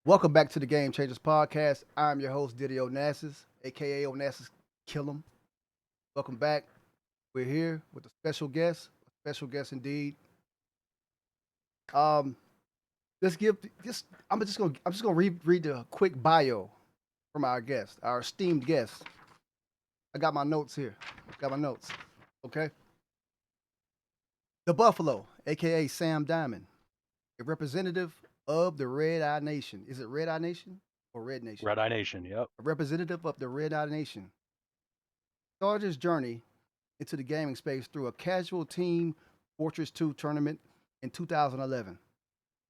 Welcome back to the Game Changers Podcast. I'm your host, Diddy Onassis, aka Onassis Kill'em. Welcome back. We're here with a special guest indeed. Um, let's give just I'm just gonna read the quick bio from our guest, our esteemed guest. I got my notes here. Got my notes. Okay. The Buffalo, aka Sam Diamond, a representative of the Red Eye Nation. Is it Red Eye Nation or Red Nation? Red Eye Nation, yep. A representative of the Red Eye Nation. Started his journey into the gaming space through a casual team Fortress 2 tournament in 2011.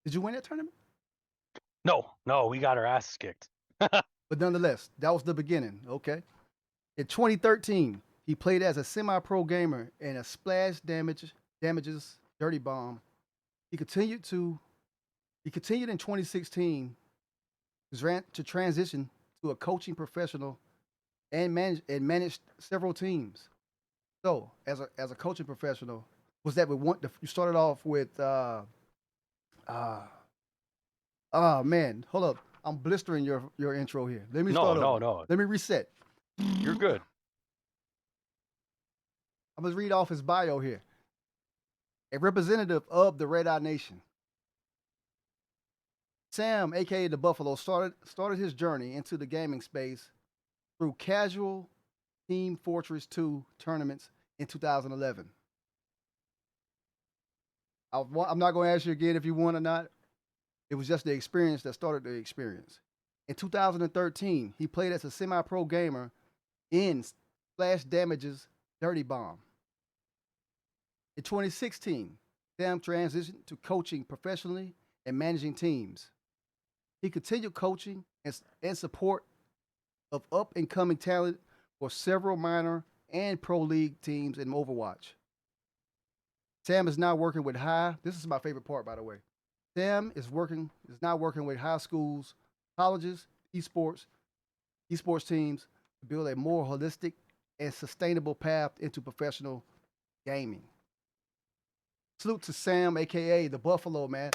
Did you win that tournament? No, we got our asses kicked. But nonetheless, that was the beginning. Okay. In 2013, he played as a semi-pro gamer in a damages dirty bomb. He continued in 2016 to transition to a coaching professional and managed several teams. So, as a coaching professional, was that with one? You started off with uh oh man, hold up. I'm blistering your intro here. Let me No, start no, over. no. Let me reset. You're good. I'm gonna read off his bio here. A representative of the Red Eye Nation. Sam, aka the Buffalo, started his journey into the gaming space through casual Team Fortress 2 tournaments in 2011. I'm not going to ask you again if you won or not. It was just the experience that started the experience. In 2013, he played as a semi-pro gamer in Splash Damage's Dirty Bomb. In 2016, Sam transitioned to coaching professionally and managing teams. He continued coaching and support of up-and-coming talent for several minor and pro league teams in Overwatch. Sam is now working with this is my favorite part, by the way. Sam is now working with high schools, colleges, esports teams to build a more holistic and sustainable path into professional gaming. Salute to Sam, aka the Buffalo, man.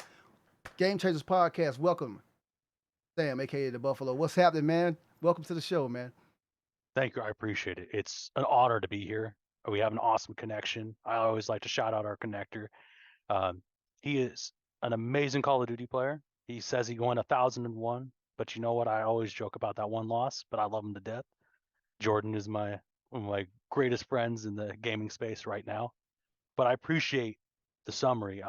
Game Changers Podcast. Welcome, Sam, aka the Buffalo. What's happening, man? Welcome to the show, man. Thank you. I appreciate it. It's an honor to be here. We have an awesome connection. I always like to shout out our connector. Um, he is an amazing Call of Duty player. He says he won 1,001, but you know what? I always joke about that one loss, but I love him to death. Jordan is one of my greatest friends in the gaming space right now. But I appreciate the summary.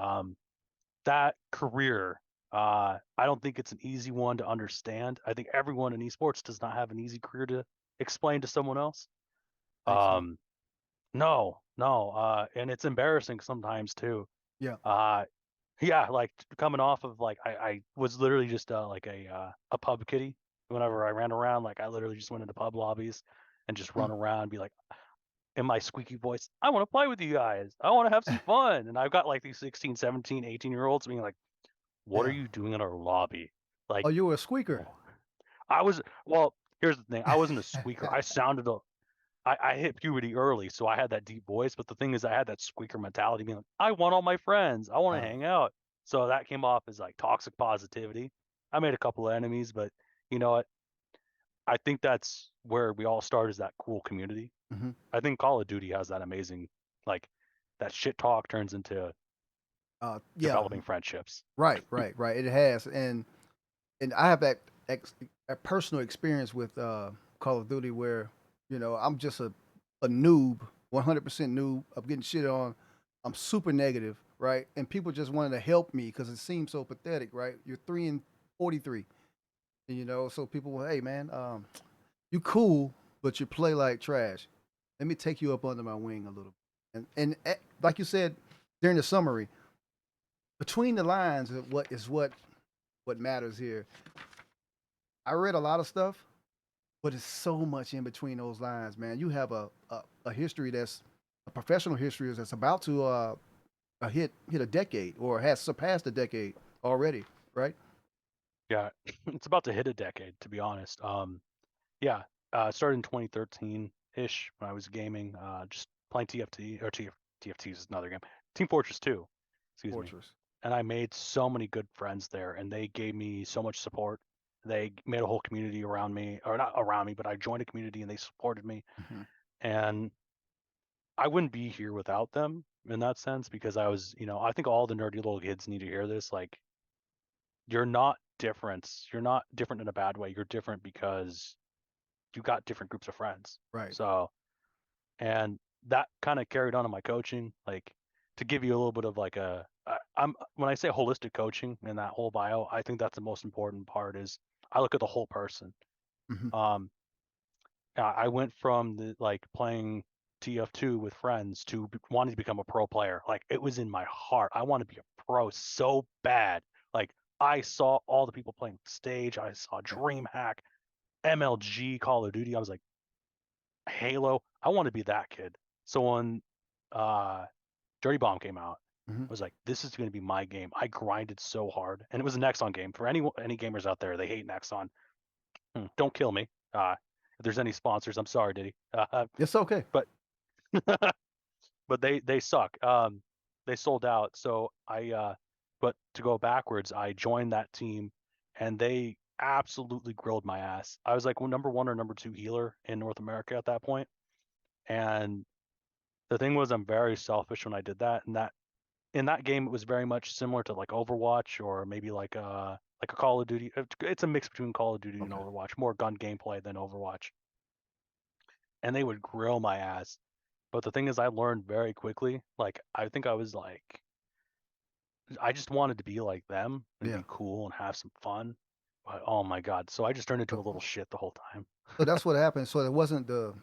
That career, I don't think it's an easy one to understand. I think everyone in esports does not have an easy career to explain to someone else. Thanks, man. No, and it's embarrassing sometimes too. Yeah. Uh, yeah, like coming off of like I was literally just like a pub kitty. Whenever I ran around, like I literally just went into pub lobbies and just run around and be like, in my squeaky voice, I want to play with you guys. I want to have some fun. And I've got like these 16, 17, 18-year-olds being like, what are Yeah. you doing in our lobby? Oh, Like, you were a squeaker. oh, well, here's the thing. I wasn't a squeaker. I hit puberty early, so I had that deep voice. But the thing is, I had that squeaker mentality being like, I want all my friends. I want to Uh, hang out. So that came off as like toxic positivity. I made a couple of enemies, but you know what? I think that's where we all start, is that cool community. mm-hmm. I think Call of Duty has that amazing, like, that shit talk turns into Yeah. developing friendships. Right. It has, and I have that personal experience with Call of Duty where I'm just a noob, 100% noob. I'm getting shit on. I'm super negative, right? And people just wanted to help me because it seems so pathetic, right? You're 3-43, and, so people were, hey man, you cool, but you play like trash. Let me take you up under my wing a little. And like you said during the summary, between the lines of what matters here. I read a lot of stuff, but it's so much in between those lines, man. You have a history that's a professional history that's about to hit a decade or has surpassed a decade already, right? Yeah, it's about to hit a decade, to be honest. Yeah, started in 2013 ish when I was gaming, just playing TFT is another game, Team Fortress 2, excuse me. Fortress. And I made so many good friends there, and they gave me so much support. They made a whole community around me, or not around me, but I joined a community and they supported me. Mm-hmm. And I wouldn't be here without them in that sense, because I was, I think all the nerdy little kids need to hear this. Like, you're not different. You're not different in a bad way. You're different because you got different groups of friends. Right. So, and that kind of carried on in my coaching. Like, to give you a little bit of like I'm when I say holistic coaching in that whole bio, I think that's the most important part. Is I look at the whole person. Mm-hmm. Um, I went from the like playing TF2 with friends to wanting to become a pro player. Like, it was in my heart. I want to be a pro so bad. Like, I saw all the people playing stage. I saw Yeah. DreamHack, MLG, Call of Duty. I was like, Halo. I want to be that kid. So when uh, Dirty Bomb came out, Mm-hmm. I was like, this is going to be my game. I grinded so hard, and it was a Nexon game. For any gamers out there, they hate Nexon. Don't kill me. If there's any sponsors, I'm sorry, Diddy. It's okay. But but they suck. They sold out. So but to go backwards, I joined that team, and they absolutely grilled my ass. I was like number 1 or number 2 healer in North America at that point. And the thing was, I'm very selfish when I did that. And that in that game, it was very much similar to like Overwatch, or maybe like a Call of Duty. It's a mix between Call of Duty and Okay. Overwatch, more gun gameplay than Overwatch. And they would grill my ass. But the thing is, I learned very quickly. Like, I think I was like, I just wanted to be like them and Yeah. be cool and have some fun. But oh my god, so I just turned into a So, little shit the whole time. so that's what happened. So it wasn't you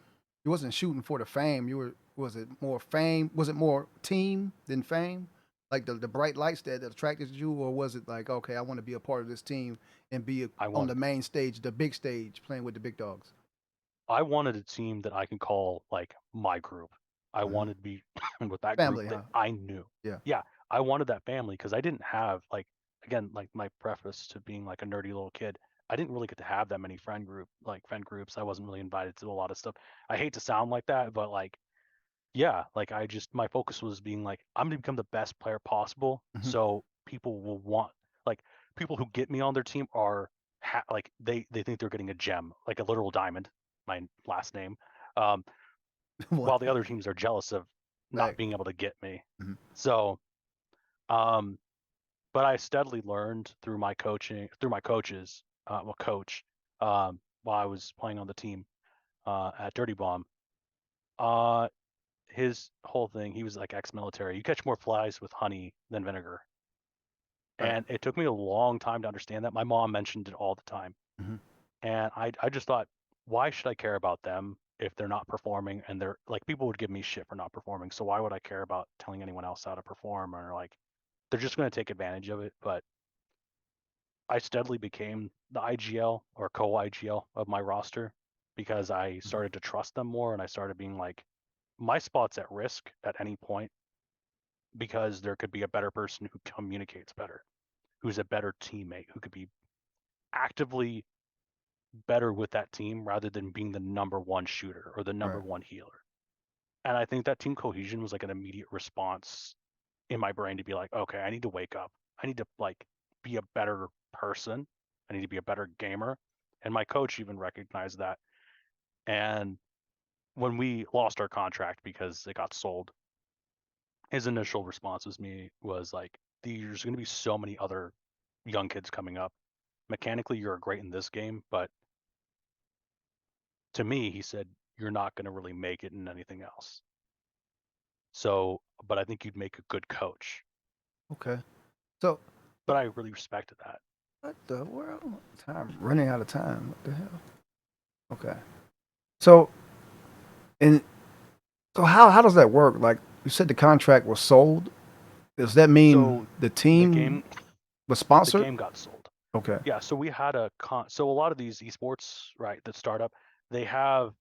wasn't shooting for the fame. Was it more fame? Was it more team than fame? Like the bright lights that attracted you, or was it like, okay, I want to be a part of this team and be I on the wanted main stage, the big stage, playing with the big dogs? I wanted a team that I can call like my group. I Hmm. wanted to be with that group Family, that huh? I knew. Yeah. Yeah, I wanted that family because I didn't have like, again, like my preface to being like a nerdy little kid. I didn't really get to have that many friend groups. I wasn't really invited to a lot of stuff. I hate to sound like that, but like, yeah, like my focus was being like, I'm gonna become the best player possible, Hmm. so people will want, like, people who get me on their team are like they think they're getting a gem, like a literal diamond, my last name, um, What? while the other teams are jealous of not Right. being able to get me. Hmm. So, um, but I steadily learned through my coaches, coach, while I was playing on the team at Dirty Bomb. Uh, his whole thing, he was like ex-military. You catch more flies with honey than vinegar. Right. And it took me a long time to understand that. My mom mentioned it all the time. Hmm. And I just thought, why should I care about them if they're not performing? And they're like, people would give me shit for not performing. So why would I care about telling anyone else how to perform? Or like, they're just going to take advantage of it. But I steadily became the IGL or co-IGL of my roster because I Hmm. started to trust them more, and I started being like, my spot's at risk at any point because there could be a better person who communicates better, who's a better teammate, who could be actively better with that team rather than being the number 1 shooter or the number Right. 1 healer. And I think that team cohesion was like an immediate response in my brain to be like, okay, I need to wake up. I need to like be a better person. I need to be a better gamer. And my coach even recognized that. And when we lost our contract because it got sold, his initial response was like, there's going to be so many other young kids coming up. Mechanically, you're great in this game, but to me, he said, you're not going to really make it in anything else. So, but I think you'd make a good coach. Okay. So, But I really respected that. what the world? Time running out of time. What the hell? Okay. So, and so how does that work? Like you said, the contract was sold. Does that mean So the the team game, was the sponsored? game got sold. Okay. Yeah. So we had so a lot of these esports, right, that start up, they have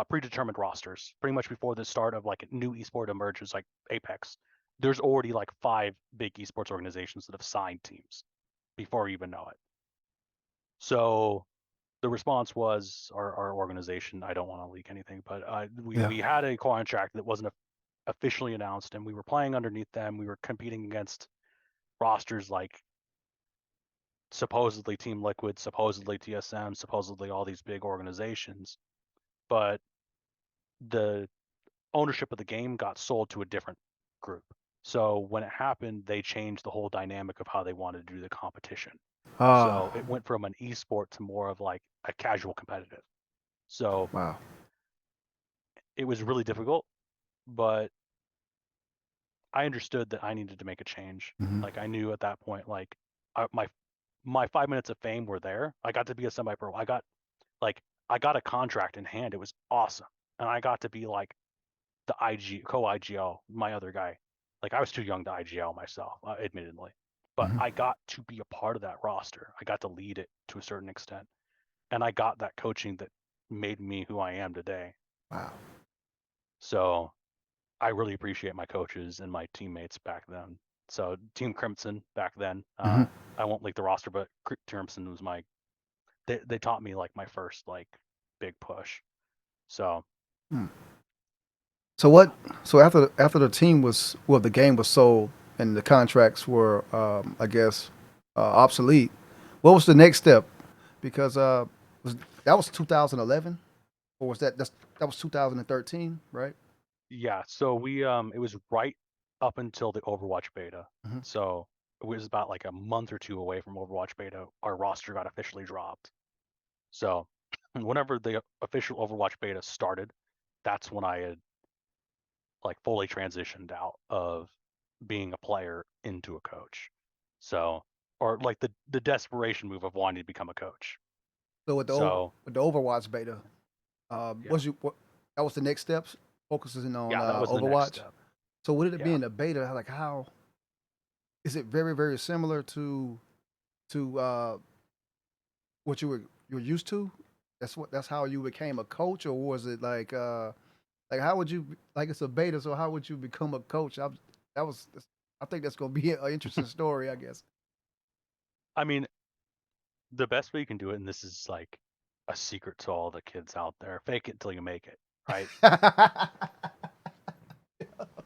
predetermined rosters pretty much before the start of like a new esport emerges, like Apex. There's already like 5 big esports organizations that have signed teams before you even know it. So the response was our organization. I don't want to leak anything, but Yeah. we had a contract that wasn't officially announced, and we were playing underneath them. We were competing against rosters like supposedly Team Liquid, supposedly TSM, supposedly all these big organizations, but the ownership of the game got sold to a different group. So when it happened, they changed the whole dynamic of how they wanted to do the competition. So Ah, it went from an esport to more of like a casual competitive. So wow. it was really difficult, but I understood that I needed to make a change. Hmm. Like I knew at that point, like my 5 minutes of fame were there. I got to be a semi-pro. Like I got a contract in hand. It was awesome, and I got to be like the IG co-IGL, my other guy. Like I was too young to IGL myself, admittedly, but Hmm. I got to be a part of that roster. I got to lead it to a certain extent, and I got that coaching that made me who I am today. Wow. So I really appreciate my coaches and my teammates back then. So Team Crimson back then, Hmm. I won't leak the roster, but Crimson was they taught me like my first like big push. So Hmm. So what? So after the team was the game was sold and the contracts were, I guess, obsolete. What was the next step? Because was that was 2011, or that was 2013, right? yeah, so we it was right up until the Overwatch beta. Hmm. So it was about like a month or two away from Overwatch beta. Our roster got officially dropped. So whenever the official Overwatch beta started, that's when I had like fully transitioned out of being a player into a coach. So or like the desperation move of wanting to become a coach. So So with the Overwatch beta, yeah, was you what, that was the next steps, focusing on yeah, that was the next Overwatch. step. So what did it be Yeah. in the beta? Like how is it very similar to what you were used to? That's how you became a coach, or was it like how would you like it's a beta? So how would you become a coach? That was I think that's gonna be an interesting story, I guess. I mean, the best way you can do it, and this is like a secret to all the kids out there, fake it until you make it, right?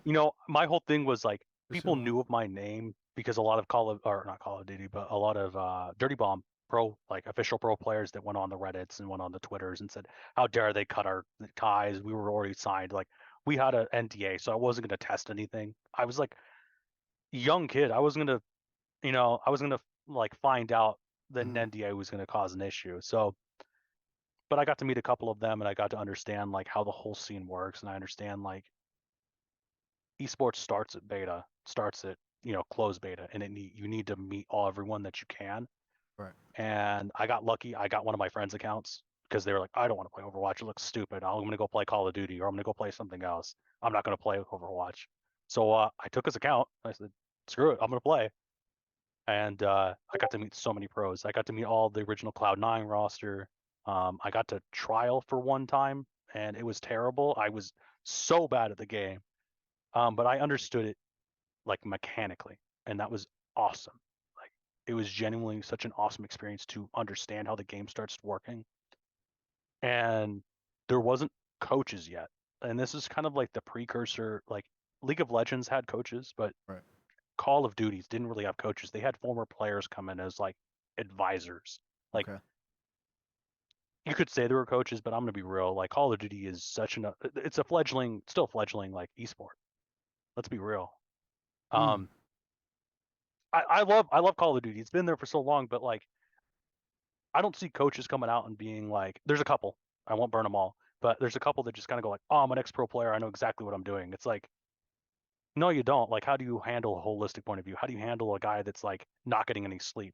For My whole thing was like people sure. knew of my name because a lot of Call of or not Call of Duty, but a lot of Dirty Bomb pro like official pro players that went on the Reddits and went on the Twitters and said, "How dare they cut our ties? We were already signed." Like we had an NDA, so I wasn't going to test anything. I was like a young kid. I was gonna like find out that an Mhm. NDA was going to cause an issue. So but I got to meet a couple of them and I got to understand like how the whole scene works and I understand like esports starts at beta, starts at closed beta, and you need to meet everyone that you can. Right. And I got lucky. I got one of my friends' accounts because they were like, I don't want to play Overwatch. It looks stupid. I'm gonna go play Call of Duty or I'm gonna go play something else. I'm not gonna play Overwatch. So I took his account. I said, screw it, I'm gonna play. And I got to meet so many pros. I got to meet all the original Cloud9 roster. I got to trial for one time, and it was terrible. I was so bad at the game, but I understood it like mechanically, and that was awesome. Like it was genuinely such an awesome experience to understand how the game starts working. And there wasn't coaches yet, and this is kind of like the precursor. Like League of Legends had coaches, but Right. Call of Duties didn't really have coaches. They had former players come in as like advisors. Like Okay. you could say they were coaches, but I'm gonna be real. Like Call of Duty is it's a still fledgling like esport. Let's be real. Mm. Um, I love Call of Duty. It's been there for so long, but like I don't see coaches coming out and being like, there's a couple. I won't burn them all, but there's a couple that just kind of go like, oh, I'm an ex-pro player. I know exactly what I'm doing. It's like, no, you don't. Like, how do you handle a holistic point of view? How do you handle a guy that's like not getting any sleep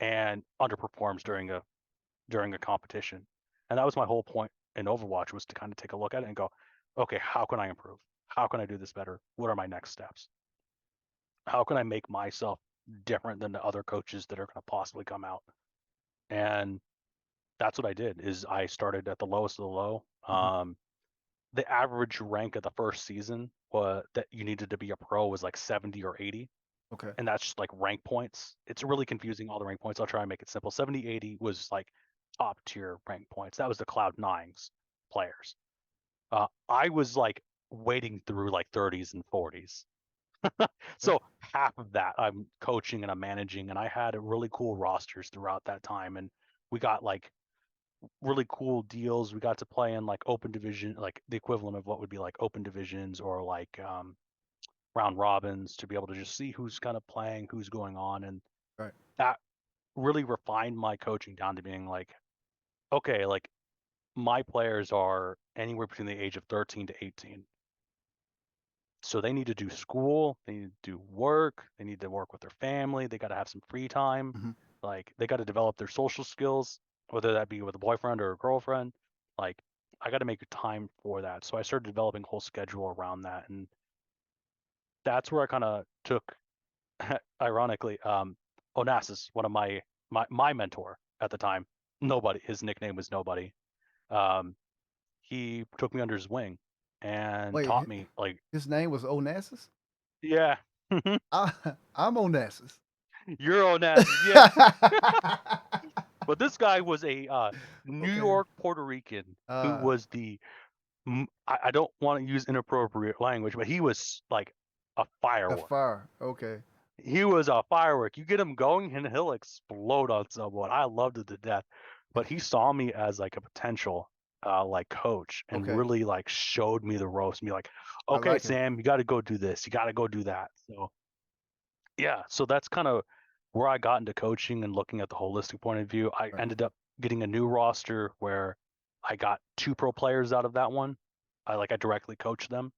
and underperforms Right. during a competition? And that was my whole point in Overwatch was to kind of take a look at it and go, okay, how can I improve? How can I do this better? What are my next steps? How can I make myself different than the other coaches that are going to possibly come out? And that's what I did is I started at the lowest of the low. Mhm. The average rank of the first season was that you needed to be a pro was like 70 or 80. Okay. And that's just like rank points. It's really confusing, all the rank points. I'll try and make it simple. 70, 80 was like top tier rank points. That was the Cloud9's players. I was like wading through like 30s and 40s. So half of that I'm coaching and I'm managing, and I had really cool rosters throughout that time, and we got like really cool deals. We got to play in like open division, like the equivalent of what would be like open divisions or like round robins, to be able to just see who's kind of playing, who's going on, and Right. that really refined my coaching down to being like, okay, like my players are anywhere between the age of 13 to 18. So they need to do school, they need to do work, they need to work with their family, they got to have some free time. Mhm. Like they got to develop their social skills, whether that be with a boyfriend or a girlfriend. Like I got to make time for that. So I started developing a whole schedule around that, and that's where I kind of took, ironically, Onassis, one of my mentor at the time. Nobody, his nickname was Nobody. Um, he took me under his wing and Wait, taught me like, his name was Onassis? yeah, I, I'm Onassis. you're Onassis, yeah. But this guy was a New Okay. York Puerto Rican who Uh, was I don't want to use inappropriate language, but he was like a the firework. fire. Okay. He was a firework. You get him going and he'll explode on someone. I loved it to death. But he saw me as like a potential like coach, and Okay. really like showed me the ropes and be like, I okay, like it. Sam, you got to go do this. You got to go do that. So yeah, so that's kind of where I got into coaching and looking at the holistic point of view. I Right. ended up getting a new roster where I got 2 pro players out of that one. I directly coached them.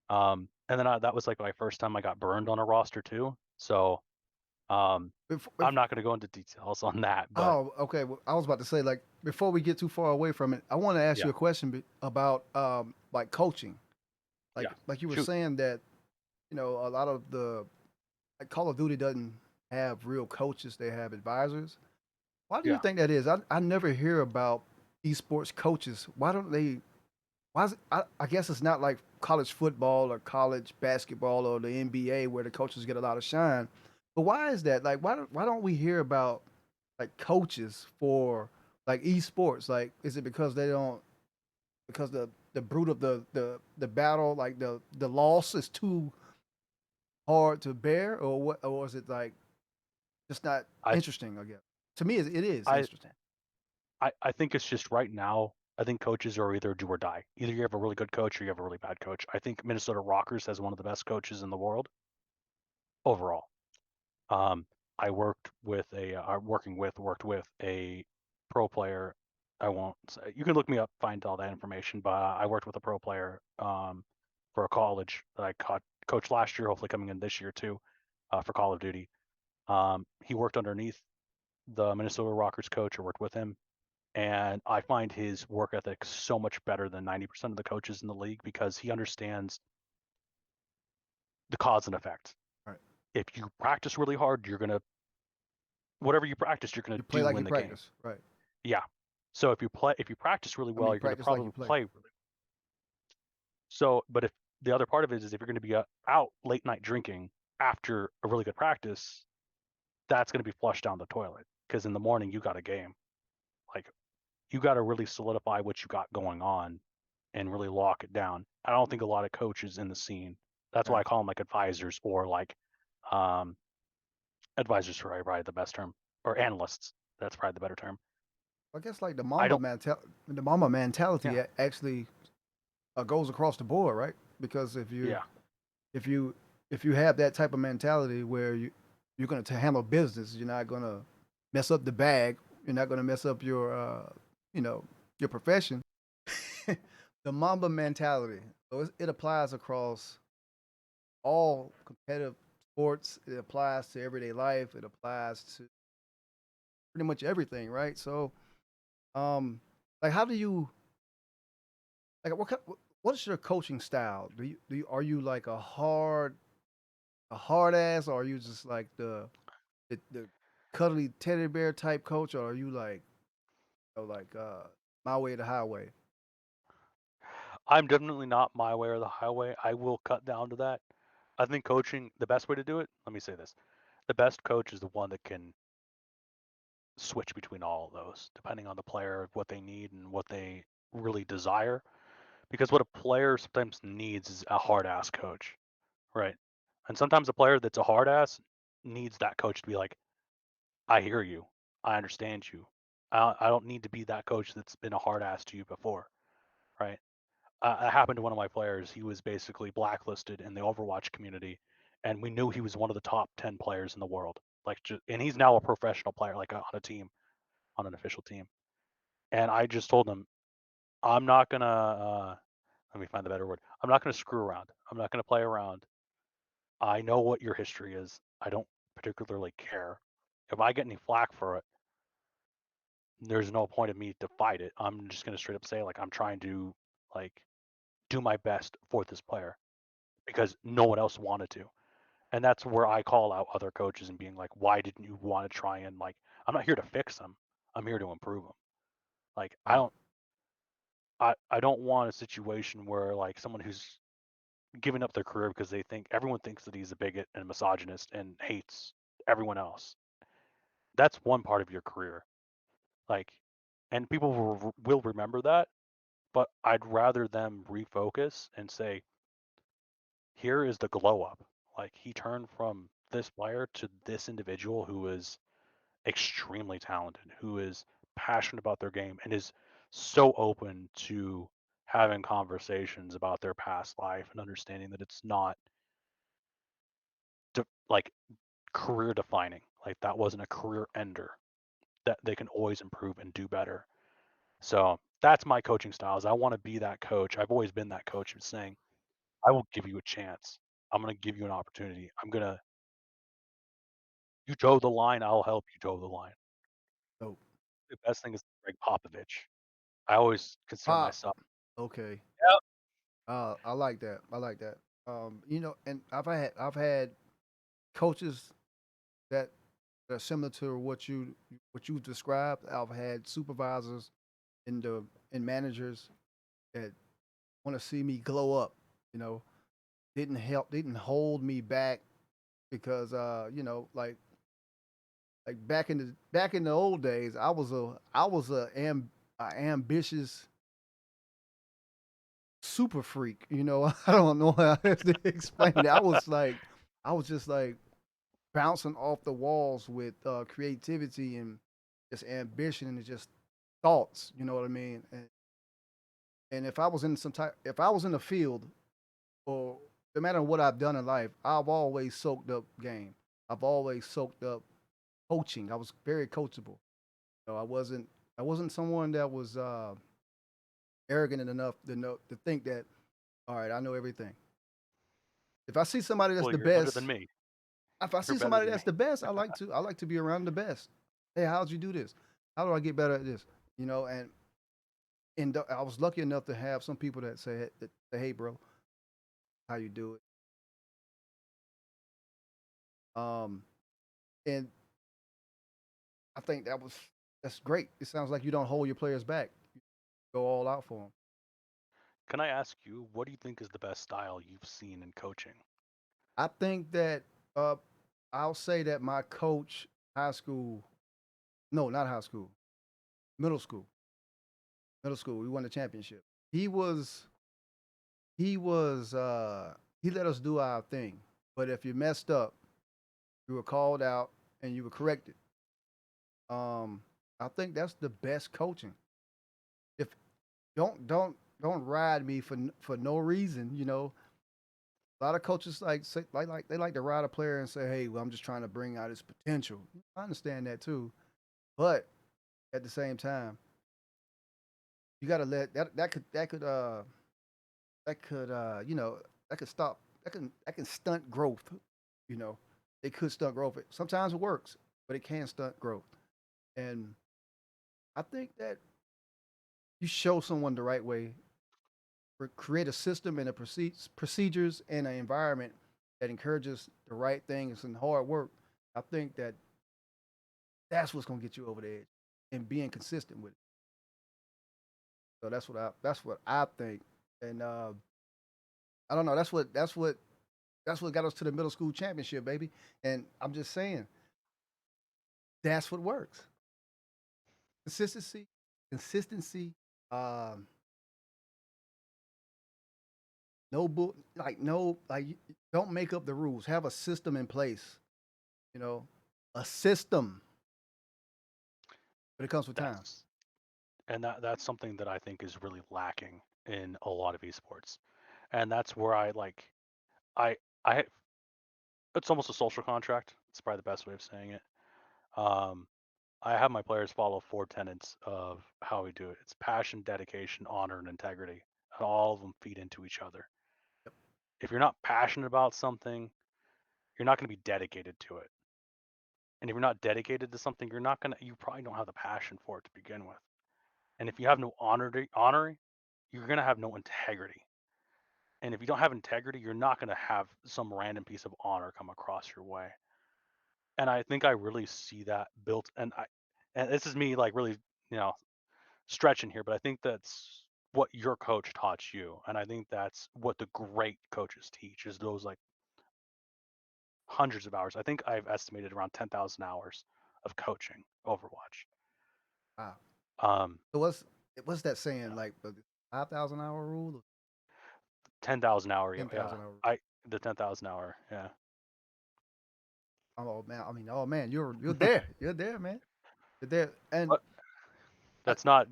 And then that was like my first time I got burned on a roster too. So um, I'm not going to go into details on that, but Oh, okay. Well, I was about to say, like, before we get too far away from it, I want to ask yeah, you a question about like coaching. yeah, Like you were shoot, saying that, a lot of the like Call of Duty doesn't have real coaches; they have advisors. Why do you yeah. think that is? I never hear about esports coaches. Why don't they? Why is it, I guess it's not like college football or college basketball or the NBA where the coaches get a lot of shine. But why is that? Like, why don't we hear about like coaches for like esports? Like, is it because they don't because the brute of the battle, like the loss is too hard to bear, or what? Or is it like just not I interesting? I guess to me, it is I interesting. I think it's just right now. I think coaches are either do or die. Either you have a really good coach or you have a really bad coach. I think Minnesota Rockers has one of the best coaches in the world overall. Um, I worked with a pro player. I won't say, you can look me up, find all that information, but I worked with a pro player for a college that I coached last year, hopefully coming in this year too, for Call of Duty. He worked underneath the Minnesota Rockers coach, or worked with him, and I find his work ethic so much better than 90% of the coaches in the league, because he understands the cause and effect. Right. If you practice really hard, you're gonna whatever you practice, you're gonna You play do like you in the game. practice. Right. Yeah. So if you practice really I well, mean, you're going to practice like probably you play. play really. So, but if the other part of it is if you're going to be out late night drinking after a really good practice, that's going to be flushed down the toilet, because in the morning you got a game. Like you got to really solidify what you got going on and really lock it down. I don't think a lot of coaches in the scene. That's why I Right. call them like advisors, or like um, advisors for probably the best term, or analysts. That's probably the better term. I guess like I don't. the Mamba mentality Yeah. actually goes across the board, right? Because Yeah. if you if you have that type of mentality where you're going to handle business, you're not going to mess up the bag, you're not going to mess up your you know your profession. The Mamba mentality, so it applies across all competitive sports. It applies to everyday life. It applies to pretty much everything, right? So, like, how do you like what's your coaching style? Are you like a hard ass, or are you just like the cuddly teddy bear type coach, or are you like my way to highway? I'm definitely not my way or the highway. I will cut down to that. I think coaching, the best way to do it, let me say this. The best coach is the one that can switch between all of those, depending on the player, what they need and what they really desire. Because what a player sometimes needs is a hard ass coach, right? And sometimes a player that's a hard ass needs that coach to be like, I hear you. I understand you. I don't need to be that coach that's been a hard ass to you before, right? It happened to one of my players. He was basically blacklisted in the Overwatch community, and we knew he was one of the top 10 players in the world. And he's now a professional player, like on a team, on an official team. And I just told him, I'm not gonna. Let me find the better word. I'm not gonna screw around. I'm not gonna play around. I know what your history is. I don't particularly care. If I get any flack for it, there's no point of me to fight it. I'm just gonna straight up say like I'm trying to like do my best for this player because no one else wanted to. And that's where I call out other coaches and being like, why didn't you want to try and like I'm not here to fix them. I'm here to improve them. Like Wow. I don't want a situation where like someone who's giving up their career because they think everyone thinks that he's a bigot and misogynist and hates everyone else. That's one part of your career. Like and people will remember that, but I'd rather them refocus and say, here is the glow up. Like he turned from this player to this individual who is extremely talented, who is passionate about their game and is so open to having conversations about their past life and understanding that it's not like career defining. Like that wasn't a career ender. That they can always improve and do better. So that's my coaching styles. I want to be that coach. I've always been that coach of saying, I will give you a chance. I'm going to give you an opportunity. You toe the line, I'll help you toe the line. So The best thing is Greg Popovich. I always consider pop. myself. Okay. Yep. I like that. I like that. And I've had coaches that are similar to what you described. I've had supervisors and managers that want to see me glow up. You know, didn't hold me back because like back in the old days, I was a ambitious super freak. I don't know how to explain it. I was just like bouncing off the walls with creativity and just ambition and just thoughts. You know what I mean? And if I was in the field, or no matter what I've done in life, I've always soaked up game. I've always soaked up coaching. I was very coachable. I wasn't someone that was arrogant enough to think that, all right, I know everything. If I see somebody that's Well, the you're better best, than me. if I You're see better somebody than that's me. the best, I like to be around the best. Hey, how'd you do this? How do I get better at this? And I was lucky enough to have some people that say, hey, bro, how you do it? And I think that's great. It sounds like you don't hold your players back. You go all out for them. Can I ask you, what do you think is the best style you've seen in coaching? I think that uh, I'll say that my coach, high school, no, not high school, middle school, we won the championship. He was he was he let us do our thing, but if you messed up, you were called out and you were corrected. Um, I think that's the best coaching. If don't ride me for no reason, a lot of coaches they like to ride a player and say, "Hey, well, I'm just trying to bring out his potential." I understand that too, but at the same time, you got to let that could stop that can stunt growth. You know, it could stunt growth. Sometimes it works, but it can stunt growth. And I think that you show someone the right way, create a system and procedures and an environment that encourages the right things and hard work. I think that's what's gonna get you over the edge and being consistent with it. So that's what I think. And I don't know. That's what got us to the middle school championship, baby. And I'm just saying that's what works. Consistency, consistency, um, No book, like no, like don't make up the rules. Have a system in place. You know, a system. But it comes with time. That's that's something that I think is really lacking in a lot of esports, and that's where I I it's almost a social contract. It's probably the best way of saying it. Um, I have my players follow four tenets of how we do it. It's passion, dedication, honor, and integrity, and all of them feed into each other. Yep. If you're not passionate about something, you're not going to be dedicated to it. And if you're not dedicated to something, you probably don't have the passion for it to begin with. And if you have no honor, you're going to have no integrity. And if you don't have integrity, you're not going to have some random piece of honor come across your way. And I think I really see that built. And this is me like really, you know, stretching here, but I think that's what your coach taught you. And I think that's what the great coaches teach is those like hundreds of hours. I think I've estimated around 10,000 hours of coaching Overwatch. Wow. Um, So what's that saying? Like the 5,000 hour rule, or 10,000 hour, ten yeah. thousand hour? The 10,000 hour, yeah. Oh man, I mean, oh man, you're there. You're there, man. You're there. And But I, that's not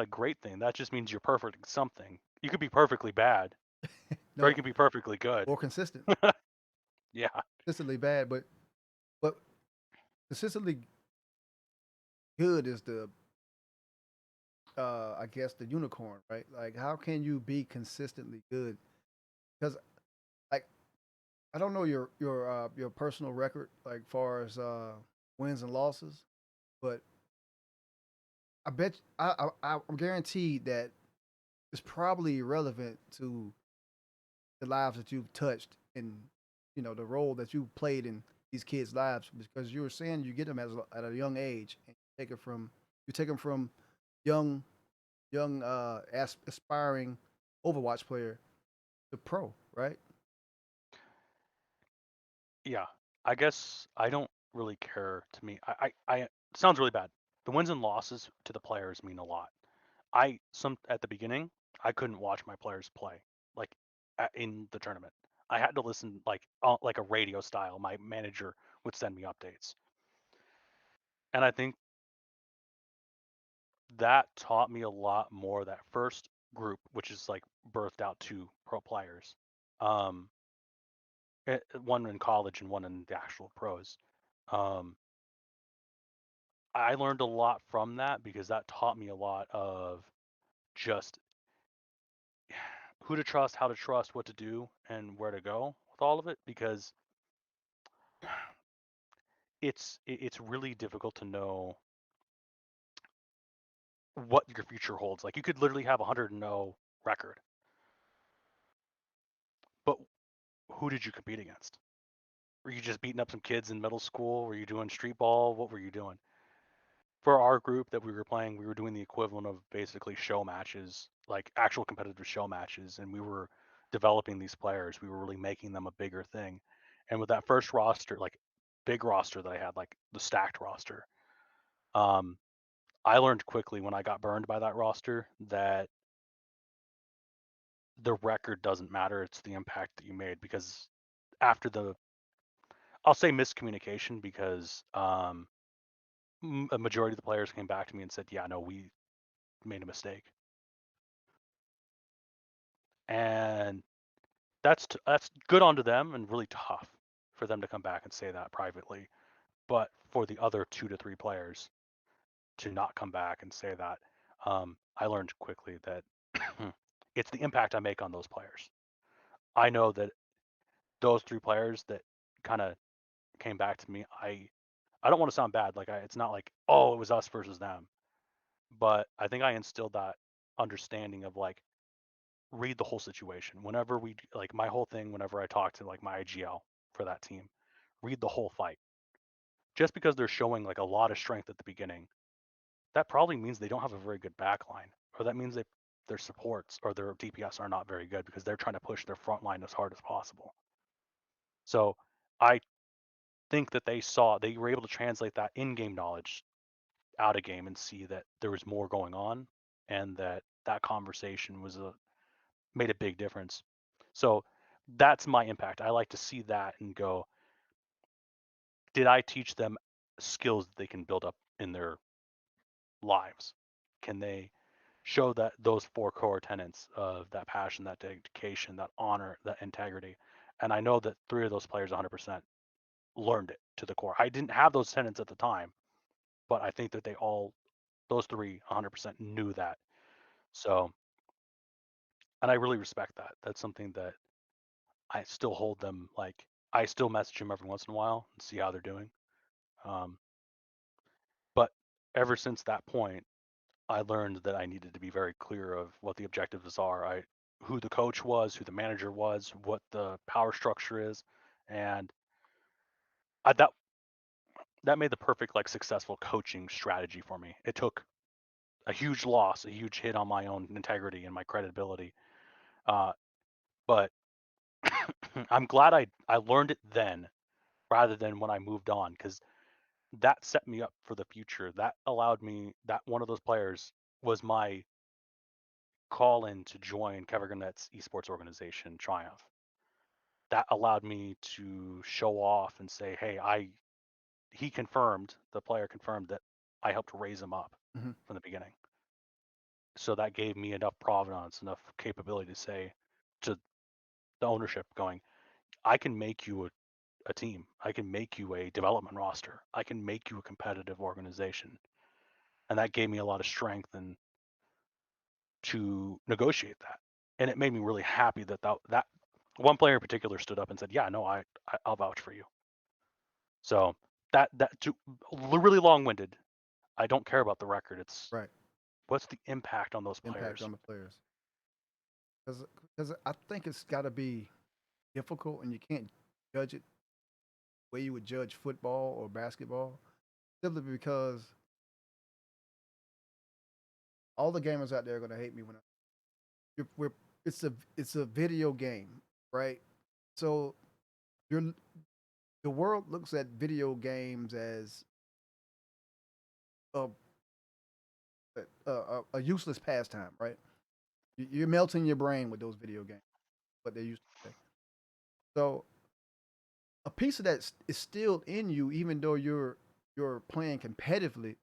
a great thing. That just means you're perfect at something. You could be perfectly bad, or you no, can be perfectly good. or consistent, Yeah. consistently bad, but consistently good is the I guess the unicorn, right? Like, how can you be consistently good? Because like I don't know your personal record, like far as wins and losses, but I bet I'm guaranteed that it's probably irrelevant to the lives that you've touched and the role that you played in these kids' lives, because you were saying you get them at a young age and you take them from young aspiring Overwatch player to pro, right? Yeah. I guess I don't really care to me. It sounds really bad. The wins and losses to the players mean a lot. At the beginning, I couldn't watch my players play like in the tournament. I had to listen like a radio style. My manager would send me updates, and I think that taught me a lot more. That first group, which is like birthed out two pro players, um, one in college and one in the actual pros. Um, I learned a lot from that because that taught me a lot of just who to trust, how to trust, what to do, and where to go with all of it. Because it's really difficult to know what your future holds. Like you could literally have a 100-0 record, but who did you compete against? Were you just beating up some kids in middle school? Were you doing street ball? What were you doing? For our group that we were playing, we were doing the equivalent of basically show matches, like actual competitive show matches, and we were developing these players. We were really making them a bigger thing. And with that first roster, like big roster that I had, like the stacked roster, um, I learned quickly when I got burned by that roster that the record doesn't matter. It's the impact that you made because after I'll say miscommunication because a majority of the players came back to me and said, yeah, no, we made a mistake. And that's good onto them and really tough for them to come back and say that privately. But for the other 2 to 3 players to not come back and say that, I learned quickly that it's the impact I make on those players. I know that those 3 players that kind of came back to me, I don't want to sound bad. Like it's not like, oh, it was us versus them, but I think I instilled that understanding of like read the whole situation. Whenever we like my whole thing, whenever I talk to like my IGL for that team, read the whole fight. Just because they're showing like a lot of strength at the beginning, that probably means they don't have a very good backline, or that means their supports or their DPS are not very good because they're trying to push their front line as hard as possible. So I think that they were able to translate that in-game knowledge out of game and see that there was more going on and that conversation made a big difference. So that's my impact. I like to see that and go, did I teach them skills that they can build up in their lives? Can they show that those four core tenets of that passion, that dedication, that honor, that integrity? And I know that three of those players 100% learned it to the core. I didn't have those tenets at the time, but I think that those three 100% knew that. So, and I really respect that. That's something that I still hold them, like, I still message them every once in a while and see how they're doing. Um, but ever since that point, I learned that I needed to be very clear of what the objectives are. Who the coach was, who the manager was, what the power structure is, and I, that made the perfect, like, successful coaching strategy for me. It took a huge loss, a huge hit on my own integrity and my credibility, uh, but I'm glad I learned it then rather than when I moved on, because that set me up for the future. That allowed me, that one of those players was my call in to join Kevin Garnett's esports organization, Triumph. That allowed me to show off and say, hey, the player confirmed that I helped raise him up Mhm. from the beginning. So that gave me enough provenance, enough capability to say to the ownership, going, I can make you a team. I can make you a development roster. I can make you a competitive organization. And that gave me a lot of strength and to negotiate that. And it made me really happy that one player in particular stood up and said, "Yeah, no, I'll vouch for you." So that too, really long-winded. I don't care about the record. It's Right. what's the impact on those Impact players. on the players. Because I think it's got to be difficult, and you can't judge it the way you would judge football or basketball, simply because all the gamers out there are going to hate me when we're it's a video game, right? So you're the world looks at video games as a a useless pastime, right? You're melting your brain with those video games, what they used to say. So a piece of that is still in you, even though you're playing competitively.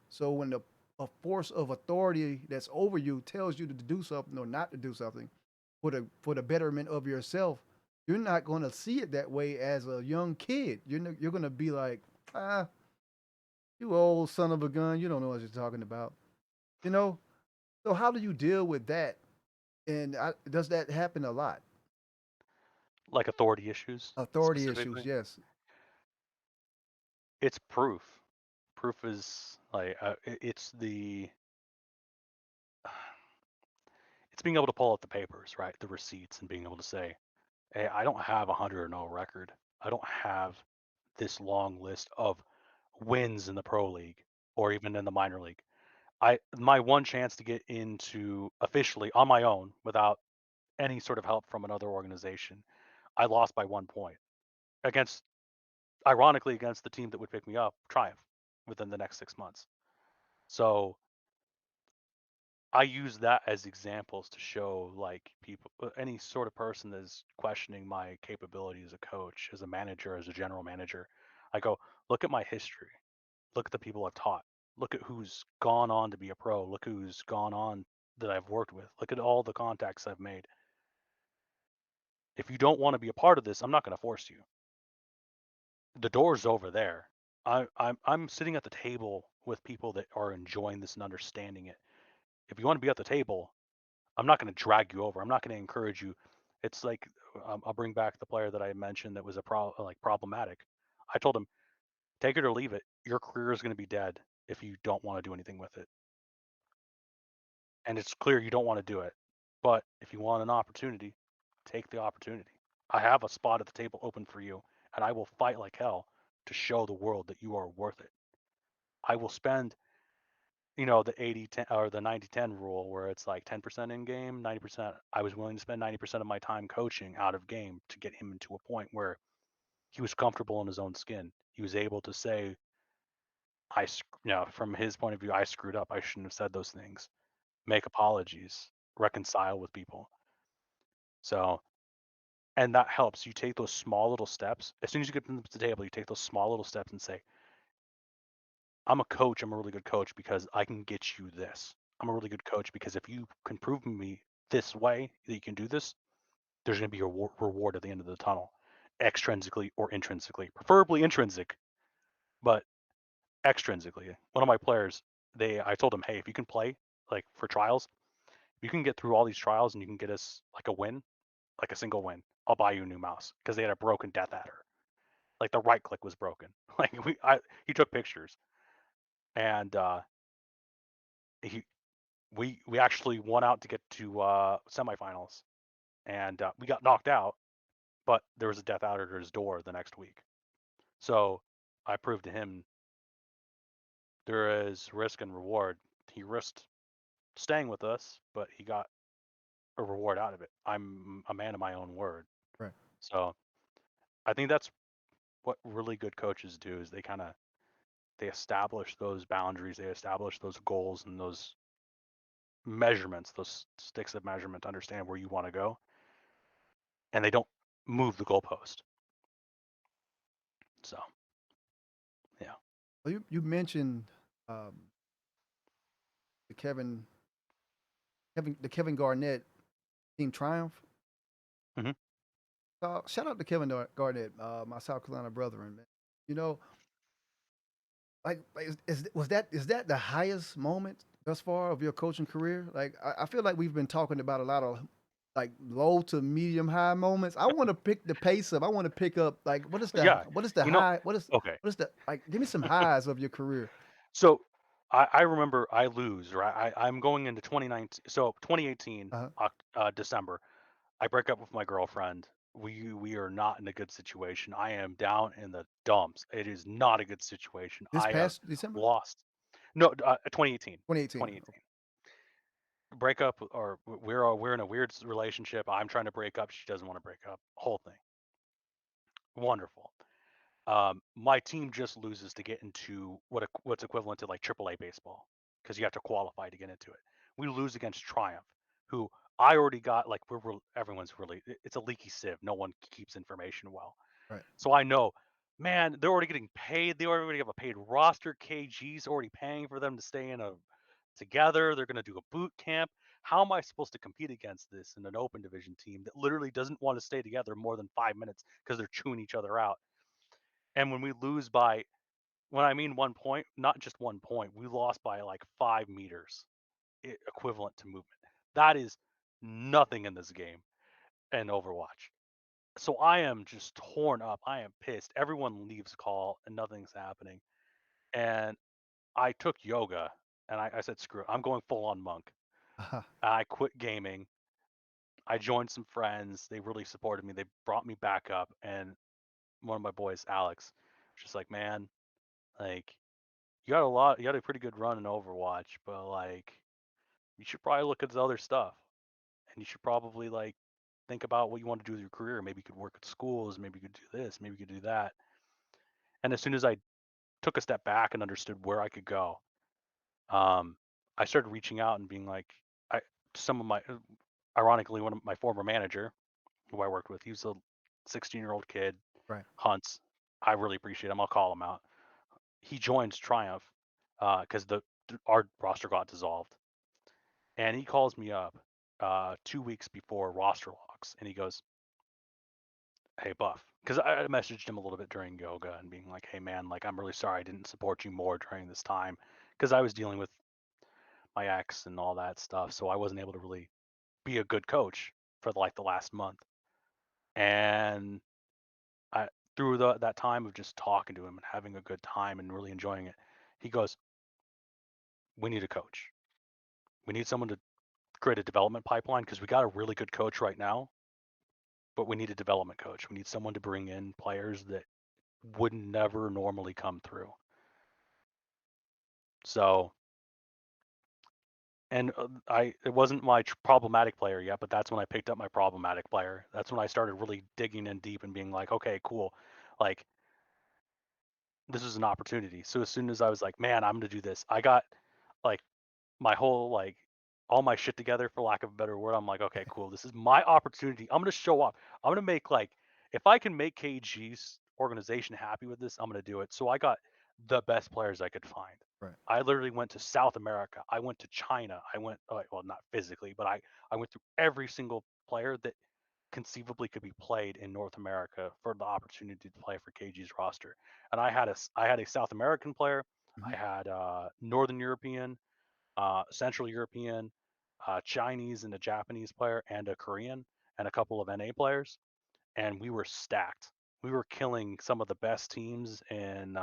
So when a force of authority that's over you tells you to do something or not to do something for the betterment of yourself, you're not going to see it that way as a young kid. You're going to be like, ah, you old son of a gun, you don't know what you're talking about, you know. So how do you deal with that? And does that happen a lot? Like authority issues Authority issues, specifically. yes. It's proof. Proof is like it's being able to pull out the papers, right? The receipts, and being able to say, hey, I don't have a 100-0 record. I don't have this long list of wins in the pro league or even in the minor league. My one chance to get into officially on my own without any sort of help from another organization, I lost by 1 point against, ironically, against the team that would pick me up, Triumph, within the next 6 months. So I use that as examples to show, like, people, any sort of person that is questioning my capability as a coach, as a manager, as a general manager. I go, look at my history. Look at the people I've taught. Look at who's gone on to be a pro. Look who's gone on that I've worked with. Look at all the contacts I've made. If you don't want to be a part of this, I'm not going to force you. The door's over there. I'm sitting at the table with people that are enjoying this and understanding it. If you want to be at the table, I'm not going to drag you over. I'm not going to encourage you. It's like, I'll bring back the player that I mentioned that was problematic. I told him, take it or leave it. Your career is going to be dead if you don't want to do anything with it. And it's clear you don't want to do it. But if you want an opportunity, take the opportunity. I have a spot at the table open for you, and I will fight like hell to show the world that you are worth it. I will spend, the 80-10 or the 90-10 rule, where it's like 10% in game, 90%. I was willing to spend 90% of my time coaching out of game to get him into a point where he was comfortable in his own skin. He was able to say, from his point of view, I screwed up. I shouldn't have said those things. Make apologies, reconcile with people. So, and that helps. You take those small little steps. As soon as you get them to the table, you take those small little steps and say, I'm a coach. I'm a really good coach because I can get you this. I'm a really good coach because if you can prove to me this way that you can do this, there's going to be a reward at the end of the tunnel, extrinsically or intrinsically, preferably intrinsic, but extrinsically. One of my players, I told him, hey, if you can play like for trials, if you can get through all these trials and you can get us like a win, like a single win, I'll buy you a new mouse because they had a broken Death Adder. Like the right click was broken. Like he took pictures and he we actually won out to get to semifinals and we got knocked out, but there was a Death Adder to his door the next week. So I proved to him there is risk and reward. He risked staying with us, but he got a reward out of it. I'm a man of my own word. Right. So I think that's what really good coaches do is they establish those boundaries, they establish those goals and those measurements, those sticks of measurement to understand where you want to go, and they don't move the goalpost. So yeah. Well, you mentioned um, the Kevin Garnett Team Triumph. Hmm. Shout out to Kevin Garnett, my South Carolina brethren, man. You know, like is that the highest moment thus far of your coaching career? Like I feel like we've been talking about a lot of like low to medium high moments. I want to pick the pace up. I want to pick up like Yeah. what is the You know, high? okay. What is the like? Give me some highs of your career. So I remember I lose, right? I'm going into 2019. So 2018, Uh-huh. December, I break up with my girlfriend. We are not in a good situation. I am down in the dumps. It is not a good situation. This I have past December, lost. No, 2018. 2018. 2018. Break up, or we're in a weird relationship. I'm trying to break up. She doesn't want to break up. Whole thing. Wonderful. My team just loses to get into what's equivalent to like AAA baseball because you have to qualify to get into it. We lose against Triumph, who I already got like everyone's really it's a leaky sieve. No one keeps information well, Right. so I know, man, they're already getting paid. They already have a paid roster. KG's already paying for them to stay in a together. They're going to do a boot camp. How am I supposed to compete against this in an open division team that literally doesn't want to stay together more than 5 minutes because they're chewing each other out? And when we lose by, when I mean 1 point, not just 1 point, we lost by like 5 meters, equivalent to movement. That is nothing in this game and Overwatch. So I am just torn up. I am pissed. Everyone leaves call and nothing's happening. And I took yoga and I said, screw it. I'm going full on monk. Uh-huh. I quit gaming. I joined some friends. They really supported me. They brought me back up. And one of my boys, Alex, was just like, man, like, you got a pretty good run in Overwatch, but like you should probably look at the other stuff. And you should probably like think about what you want to do with your career. Maybe you could work at schools, maybe you could do this, maybe you could do that. And as soon as I took a step back and understood where I could go, um, I started reaching out and being like, I some of my, ironically, one of my former manager who I worked with, he was a 16-year-old kid, Right. Hunts. I really appreciate him. I'll call him out. He joins Triumph because our roster got dissolved, and he calls me up 2 weeks before roster locks, and he goes, "Hey, Buff," because I messaged him a little bit during yoga and being like, "Hey, man, like I'm really sorry I didn't support you more during this time because I was dealing with my ex and all that stuff, so I wasn't able to really be a good coach for like the last month." And I through that time of just talking to him and having a good time and really enjoying it, he goes, "We need a coach. We need someone to create a development pipeline because we got a really good coach right now, but we need a development coach. We need someone to bring in players that would never normally come through." So, and it wasn't my problematic player yet, but that's when I picked up my problematic player. That's when I started really digging in deep and being like, okay, cool, like this is an opportunity. So as soon as I was like, man, I'm gonna do this, I got like my whole all my shit together, for lack of a better word. I'm like, okay, cool. This is my opportunity. I'm gonna show off. I'm gonna make like, if I can make KG's organization happy with this, I'm gonna do it. So I got the best players I could find. Right. I literally went to South America. I went to China. I went, well, not physically, but I went through every single player that conceivably could be played in North America for the opportunity to play for KG's roster. And I had a South American player. Mhm. I had Northern European, Central European, Chinese, and a Japanese player, and a Korean, and a couple of NA players, and we were stacked. We were killing some of the best teams, and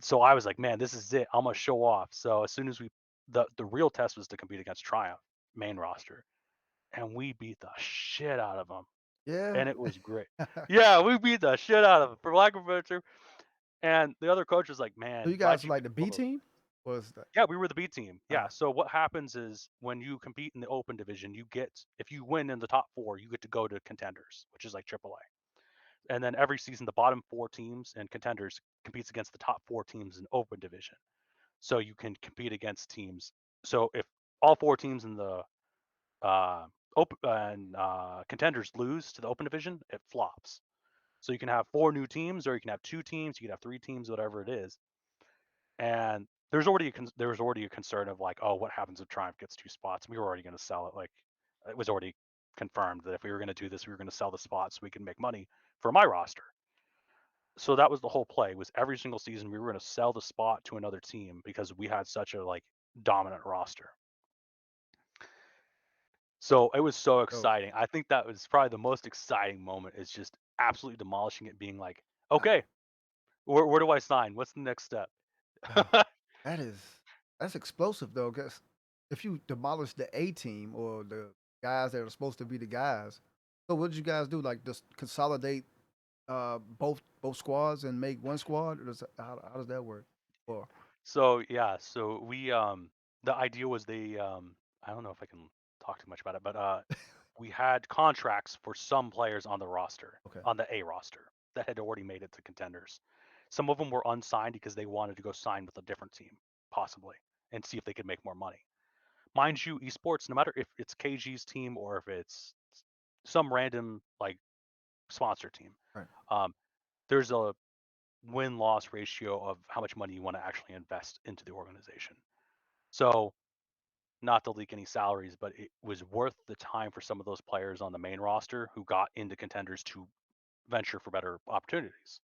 so I was like, man, this is it. I'm gonna show off. So as soon as the real test was to compete against Triumph main roster, and we beat the shit out of them, Yeah. and it was great. Yeah, we beat the shit out of them, for lack of a better term. And the other coach was like, So man, you glad guys are you like could the pull B those. team? Was that? Yeah, we were the B team. Yeah. Uh, So what happens is when you compete in the open division, if you win in the top four, you get to go to contenders, which is like AAA. And then every season, the bottom four teams and contenders competes against the top four teams in open division. So you can compete against teams. So if all four teams in the open and contenders lose to the open division, it flops. So you can have four new teams, or you can have two teams, you can have three teams, whatever it is. And there was already a concern of like, oh, what happens if Triumph gets two spots? We were already going to sell it. Like, it was already confirmed that if we were going to do this, we were going to sell the spots so we can make money for my roster. So that was the whole play. Was every single season we were going to sell the spot to another team because we had such a like dominant roster. So it was so oh, exciting. I think that was probably the most exciting moment, is just absolutely demolishing it, being like, uh, okay, where do I sign? What's the next step? uh, that is that's explosive though. Cause if you demolish the A team or the guys that are supposed to be the guys, so what did you guys do? Like just consolidate both squads and make one squad? Or how does that work? Or So yeah, so we the idea was I don't know if I can talk too much about it, but we had contracts for some players on the roster, okay, on the A roster, that had already made it to contenders. Some of them were unsigned because they wanted to go sign with a different team, possibly, and see if they could make more money. Mind you, esports, no matter if it's KG's team or if it's some random like sponsor team, right. um, there's a win-loss ratio of how much money you want to actually invest into the organization. So, not to leak any salaries, but it was worth the time for some of those players on the main roster who got into contenders to venture for better opportunities.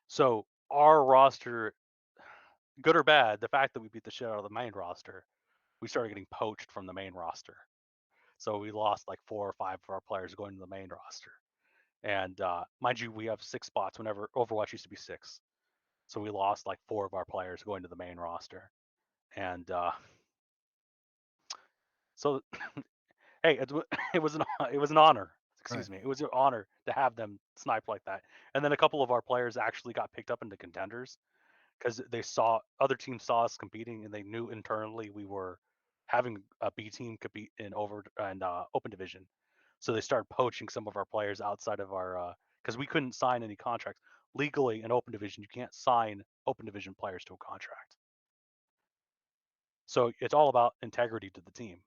So, our roster, good or bad, the fact that we beat the shit out of the main roster, we started getting poached from the main roster. So, we lost like 4 or 5 of our players going to the main roster. And mind you, we have 6 spots whenever Overwatch used to be 6. So, we lost like 4 of our players going to the main roster. And so hey, it was an it was an honor. Right. Excuse me. It was an honor to have them snipe like that. And then a couple of our players actually got picked up into contenders because they saw other teams saw us competing, and they knew internally we were having a B team compete in over and open division. So they started poaching some of our players outside of our because we couldn't sign any contracts legally in open division. You can't sign open division players to a contract. So it's all about integrity to the team.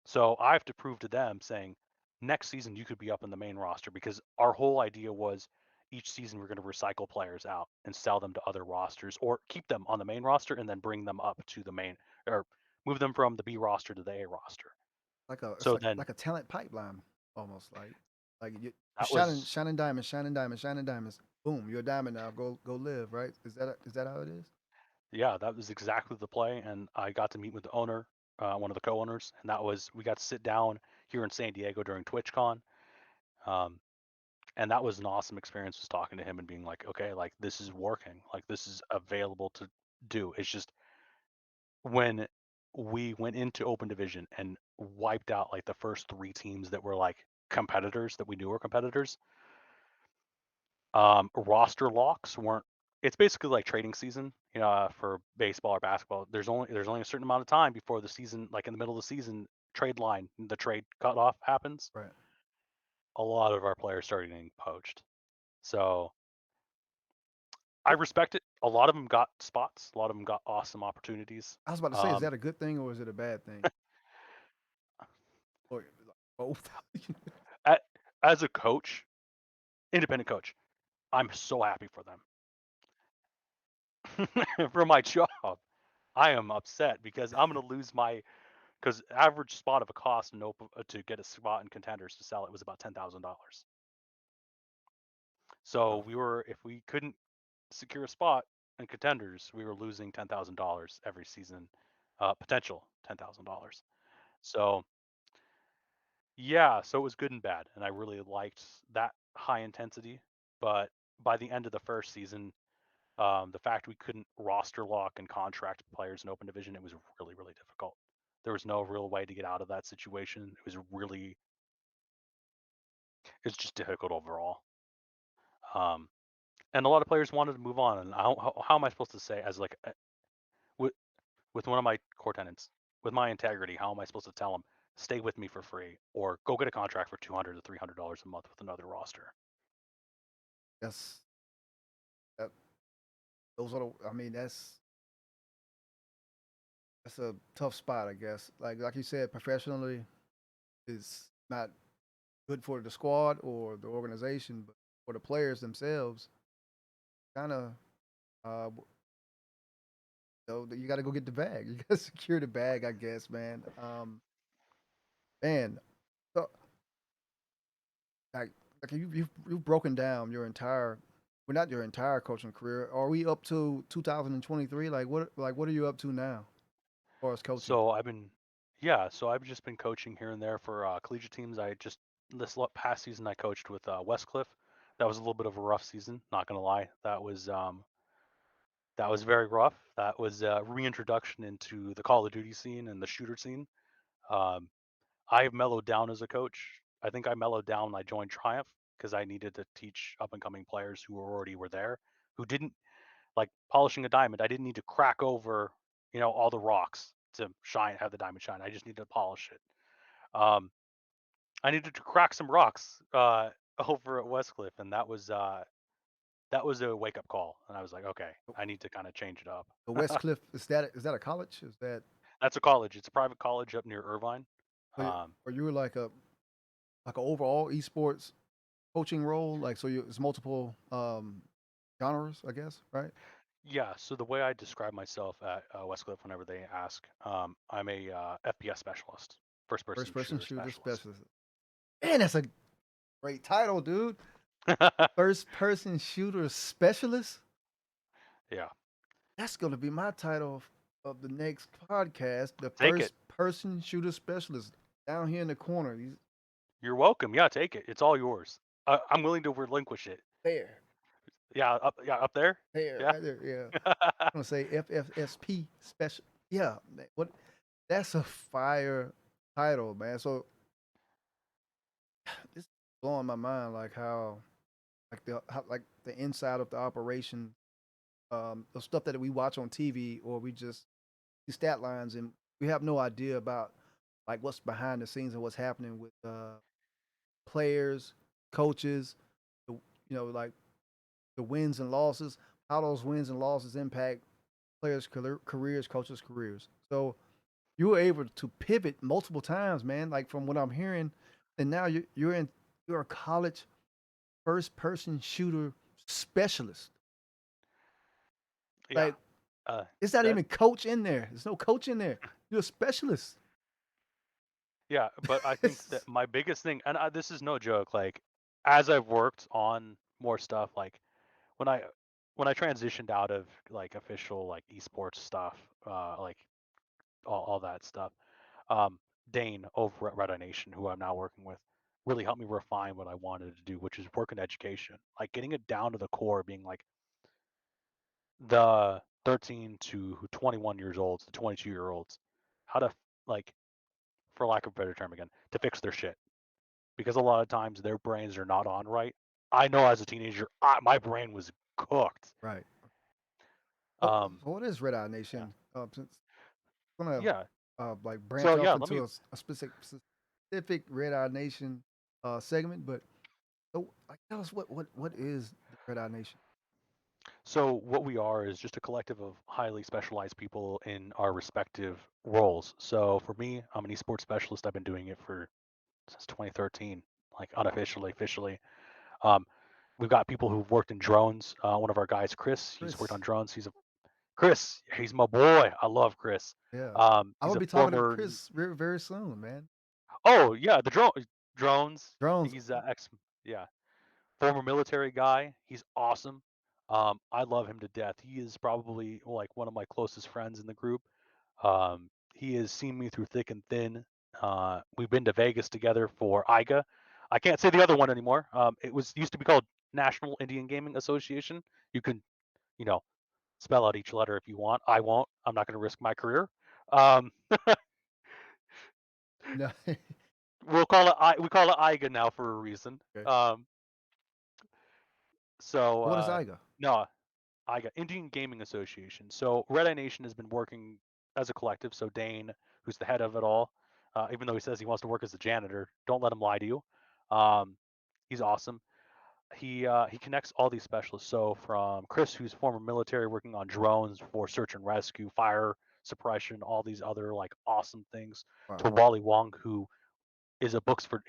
So I have to prove to them saying, next season you could be up in the main roster, because our whole idea was each season we're going to recycle players out and sell them to other rosters, or keep them on the main roster and then bring them up to the main, or move them from the B roster to the A roster. It's So then like a talent pipeline almost like you that shining was, shining diamonds, shining diamonds, shining diamonds. Boom, you're a diamond now. Go live, right? Is that how it is? yeah, that was exactly the play. And I got to meet with the owner, one of the co-owners, and we got to sit down here in San Diego during TwitchCon. Um, and that was an awesome experience, was talking to him and being like, okay, like this is working, like this is available to do. It's just when we went into open division and wiped out like the first 3 teams that were like competitors, that we knew were competitors, roster locks weren't, it's basically like trading season, for baseball or basketball. There's only a certain amount of time before the season, like in the middle of the season, the trade cutoff happens. Right. A lot of our players started getting poached. So I It, respect it. a lot of them got spots. A lot of them got awesome opportunities. I was about to say, is that a good thing or is it a bad thing? Or like, both? As a coach, independent coach, I'm so happy for them. For my job, I am upset because I'm going to lose my because average spot of a cost to get a spot in contenders to sell it was about $10,000. So Oh, if we couldn't secure a spot in contenders, we were losing $10,000 every season, potential $10,000. So yeah, so it was good and bad, and I really liked that high intensity. But by the end of the first season, the fact we couldn't roster lock and contract players in open division, it was really, really difficult. There was no real way to get out of that situation. It's just difficult overall. And a lot of players wanted to move on. And how am I supposed to say, as like with one of my core tenants, with my integrity, how am I supposed to tell them stay with me for free or go get a contract for $200 to $300 a month with another roster? that's that. Those are. I mean, that's a tough spot, I guess. Like you said, professionally is not good for the squad or the organization, but for the players themselves, kind of. Uh, so you got to go get the bag. You got to secure the bag, I guess, man. Man, so like you've broken down your entire, well, not your entire coaching career. Are we up to 2023? What are you up to now as far as coaching? So I've just been coaching here and there for collegiate teams. Past season I coached with Westcliff. That was a little bit of a rough season. Not gonna lie, that was very rough. That was a reintroduction into the Call of Duty scene and the shooter scene. Um, I've mellowed down as a coach. I think I mellowed down when I joined Triumph because I needed to teach up and coming players who already were there, who didn't like polishing a diamond. I didn't need to crack over, all the rocks to have the diamond shine. I just needed to polish it. Um, I needed to crack some rocks over at Westcliff, and that was a wake up call. And I was like, okay, I need to kind of change it up. The West Cliff, is that a college? Is that That's a college. It's a private college up near Irvine. Um, or you were like a overall esports coaching role? Like so, it's multiple genres, I guess, right? yeah. So the way I describe myself at Westcliff, whenever they ask, I'm a FPS specialist, first First person person shooter shooter specialist. specialist. Man, that's a great title, dude. First person shooter specialist. Yeah. That's gonna be my title of the next podcast. The Take it. first person shooter specialist down here in the corner. You're welcome. Yeah, take it. It's all yours. I'm willing to relinquish it. There, Yeah, up there. there, Yeah. right there. Yeah, I'm gonna say FFSP special. Yeah, man, what? That's a fire title, man. So this is blowing my mind, like like the inside of the operation, the stuff that we watch on TV or we just see stat lines and we have no idea about like what's behind the scenes and what's happening with players, coaches, like the wins and losses, how those wins and losses impact players' careers, coaches' careers. So you were able to pivot multiple times, man. Like from what I'm hearing, and now you're a college first person shooter specialist. Yeah. Like Uh, it's not that even coach in there. There's no coach in there. You're a specialist. Yeah, but I think that my biggest thing, and this is no joke, like as I've worked on more stuff, like when I when I transitioned out of like official like esports stuff, like all that stuff, um, Dane over at Red Eye Nation, who I'm now working with, really helped me refine what I wanted to do, which is work in education, like getting it down to the core, being like the 13 to 21 years olds, the 22-year olds, how to like, for lack of a better term again, to fix their shit because a lot of times their brains are not on right. I know as a teenager, my brain was cooked. Right. So, Um, so what is Red Eye yeah, Nation? Since I'm gonna yeah. like branch So off yeah, let into me. a specific Red Eye Nation segment, but so like tell us what is the Red Eye Nation? So what we are is just a collective of highly specialized people in our respective roles. So for me, I'm an esports specialist. I've been doing it for since 2013, like unofficially, officially. Um, we've got people who've worked in drones. One of our guys, Chris, he's worked Chris. on drones. Chris. He's my boy. I love Chris. Yeah. I'm He's gonna a be talking to former. Chris very, very soon, man. Oh yeah, the drones. Drones. He's ex. Yeah, former military guy. He's awesome. I love him to death. He is probably like one of my closest friends in the group. He has seen me through thick and thin. We've been to Vegas together for IGA. I can't say the other one anymore. It was used to be called National Indian Gaming Association. You can, you know, spell out each letter if you want. I won't. I'm not going to risk my career. Um, No. we call it IGA now for a reason. Okay. So What is Iga? no, IGA, Indian Gaming Association. So Red Eye Nation has been working as a collective. So Dane, who's the head of it all, even though he says he wants to work as a janitor, don't let him lie to you. Um, he's awesome. He connects all these specialists. So from Chris, who's former military, working on drones for search and rescue, fire suppression, all these other like awesome things, Wow. to Wally Wong, who is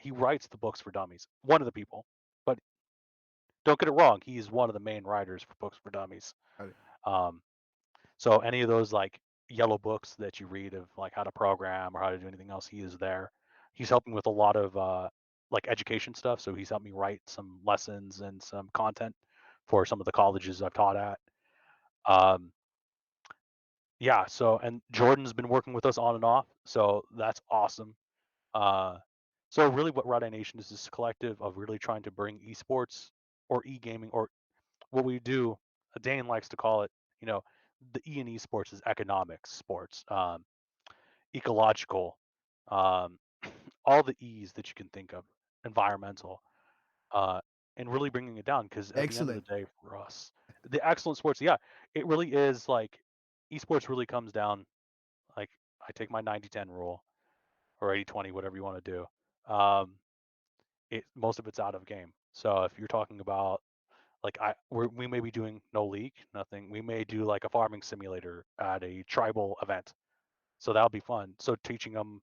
he writes the books for dummies. One of the people, but don't get it wrong, he's one of the main writers for books for dummies. Got it. Um, So any of those like yellow books that you read of like how to program or how to do anything else, he is there. He's helping with a lot of like education stuff. So he's helped me write some lessons and some content for some of the colleges I've taught at. Um, yeah. So and Jordan's been working with us on and off. So that's awesome. Uh, so really, what Red Eye Nation is this collective of really trying to bring esports or e-gaming or what we do. Dane likes to call it, you know, the E in esports is economics sports. Ecological, um, all the E's that you can think of, environmental, uh, and really bringing it down because at the end of the Excellent. day, for us, the excellent sports, yeah, it really is like esports really comes down like I take my 90-10 rule or 80-20, whatever you want to do. Most of it's out of game. So if you're talking about like we may be doing no league, nothing. We may do like a farming simulator at a tribal event. So that'll be fun. So teaching them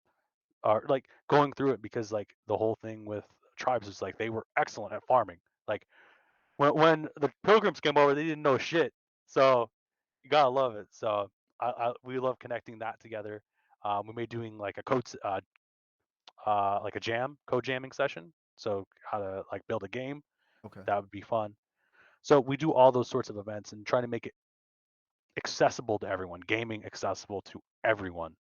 or like going through it because like the whole thing with tribes is like they were excellent at farming. Like when the pilgrims came over, they didn't know shit. So you gotta love it. So we love connecting that together. We may doing like a like a code jamming session. So how to like build a game, Okay. that would be fun. So we do all those sorts of events and try to make it accessible to everyone, gaming accessible to everyone.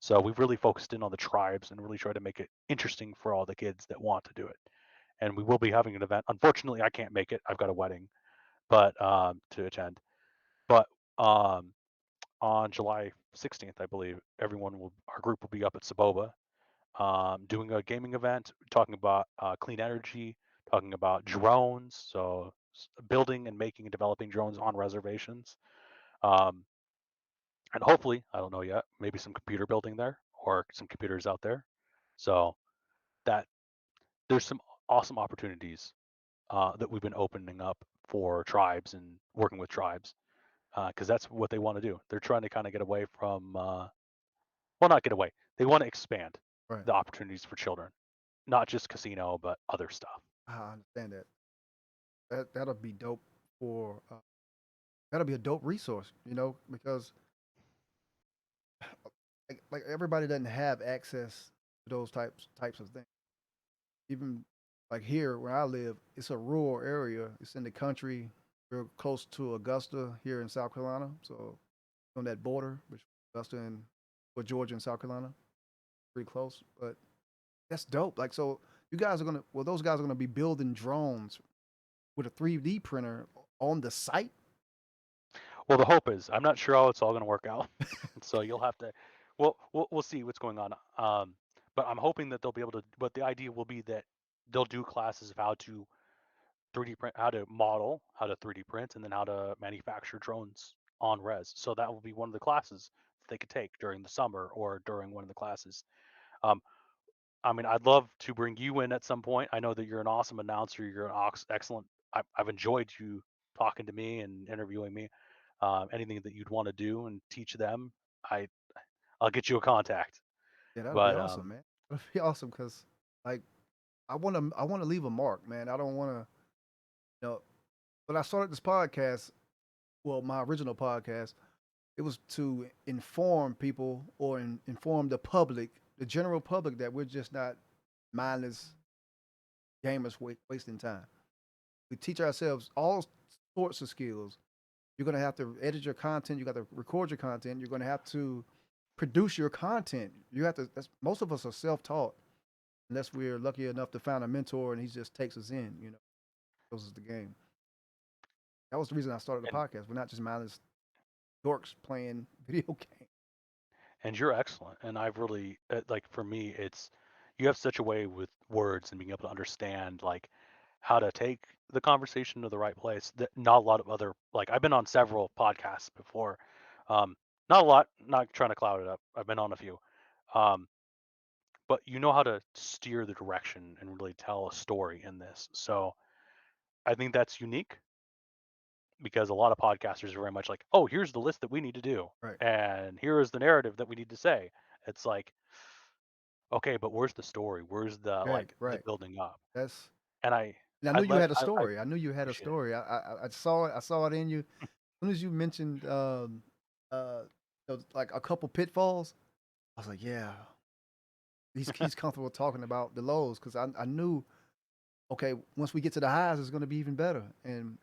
So we've really focused in on the tribes and really tried to make it interesting for all the kids that want to do it. And we will be having an event. Unfortunately, I can't make it. I've got a wedding, but to attend. But um, on July 16th, I believe our group will be up at Saboba, doing a gaming event, talking about clean energy, talking about drones, so building and making and developing drones on reservations. Um, and hopefully, I don't know yet, maybe some computer building there or some computers out there. So that there's some awesome opportunities that we've been opening up for tribes and working with tribes because that's what they want to do. They're trying to kind of get away from, well, not get away. They want to expand Right. the opportunities for children, not just casino, but other stuff. I understand that. That'll be dope for. That'll be a dope resource, because like everybody doesn't have access to those types of things. Even like here where I live, it's a rural area. It's in the country. We're close to Augusta here in South Carolina, so on that border between Augusta and Georgia and South Carolina, pretty close. But that's dope. Like so, those guys are gonna be building drones with a 3D printer on the site. Well, the hope is I'm not sure how it's all going to work out, so you'll have to. We'll see what's going on. But I'm hoping that they'll be able to. But the idea will be that they'll do classes of how to 3D print, how to model, how to 3D print, and then how to manufacture drones on res. So that will be one of the classes that they could take during the summer or during one of the classes. Um, I mean, I'd love to bring you in at some point. I know that you're an awesome announcer. You're an excellent. I've enjoyed you talking to me and interviewing me, anything that you'd want to do and teach them, I I'll get you a contact. Yeah, that'd be But awesome, man. That'd be awesome because, like, I wanna leave a mark, man. I don't wanna, you know, when I started this podcast, well, my original podcast, it was to inform people or inform the public, the general public, that we're just not mindless gamers wasting time. We teach ourselves all sorts of skills. You're gonna have to edit your content. You got to record your content. You're gonna have to produce your content. You have to. That's, most of us are self-taught, unless we're lucky enough to find a mentor and he just takes us in. Shows us the game. That was the reason I started the and podcast. We're not just mindless dorks playing video games. and you're excellent. And I've really like for me, it's you have such a way with words and being able to understand like how to take the conversation to the right place that not a lot of other like I've been on several podcasts before. Um, not a lot, not trying to cloud it up. I've been on a few. Um, but you know how to steer the direction and really tell a story in this. So I think that's unique because a lot of podcasters are very much like, oh, here's the list that we need to do, Right, and here is the narrative that we need to say. It's like, okay, but where's the story? Where's the right, like the right. building up? That's. And I, And I I knew you let had a I story. I knew you had a appreciate it. story. I saw it. I saw it in you. As soon as you mentioned uh like a couple pitfalls, I was like, yeah, he's comfortable talking about the lows because I knew, okay, once we get to the highs, it's going to be even better. And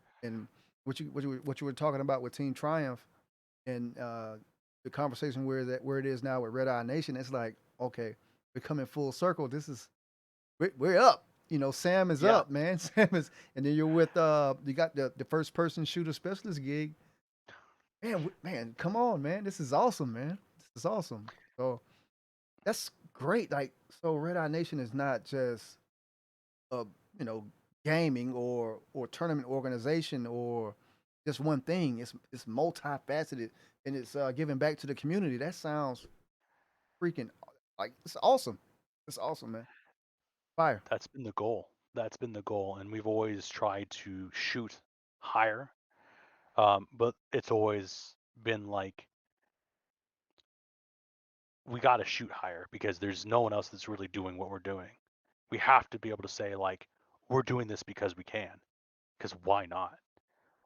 what you were talking about with Team Triumph and the conversation where it is now with Red Eye Nation, it's like, okay, we're coming full circle. This is we're up. Sam is Yeah, up, man. Sam is, and then you're with you got the first person shooter specialist gig. Man, man, come on, man. This is awesome, man. This is awesome. So that's great. Like, so Red Eye Nation is not just a you know gaming or tournament organization or just one thing. It's multifaceted and it's giving back to the community. That sounds freaking like it's awesome. It's awesome, man. Fire. that's been the goal. That's been the goal, and we've always tried to shoot higher. But it's always been like we got to shoot higher because there's no one else that's really doing what we're doing. We have to be able to say like we're doing this because we can. Because why not?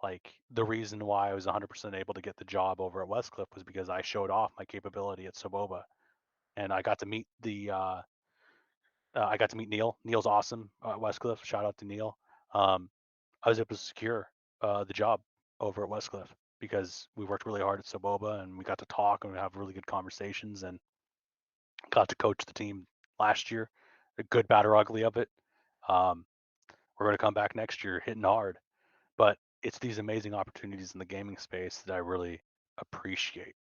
Like the reason why I was 100% able to get the job over at Westcliff was because I showed off my capability at Soboba, and I got to meet Neil. Neil's awesome at Westcliff. Shout out to Neil. Um, I was able to secure the job over at Westcliff because we worked really hard at Soboba and we got to talk and have really good conversations and got to coach the team last year, a good, bad, or ugly of it. Um, we're going to come back next year hitting hard. But it's these amazing opportunities in the gaming space that I really appreciate.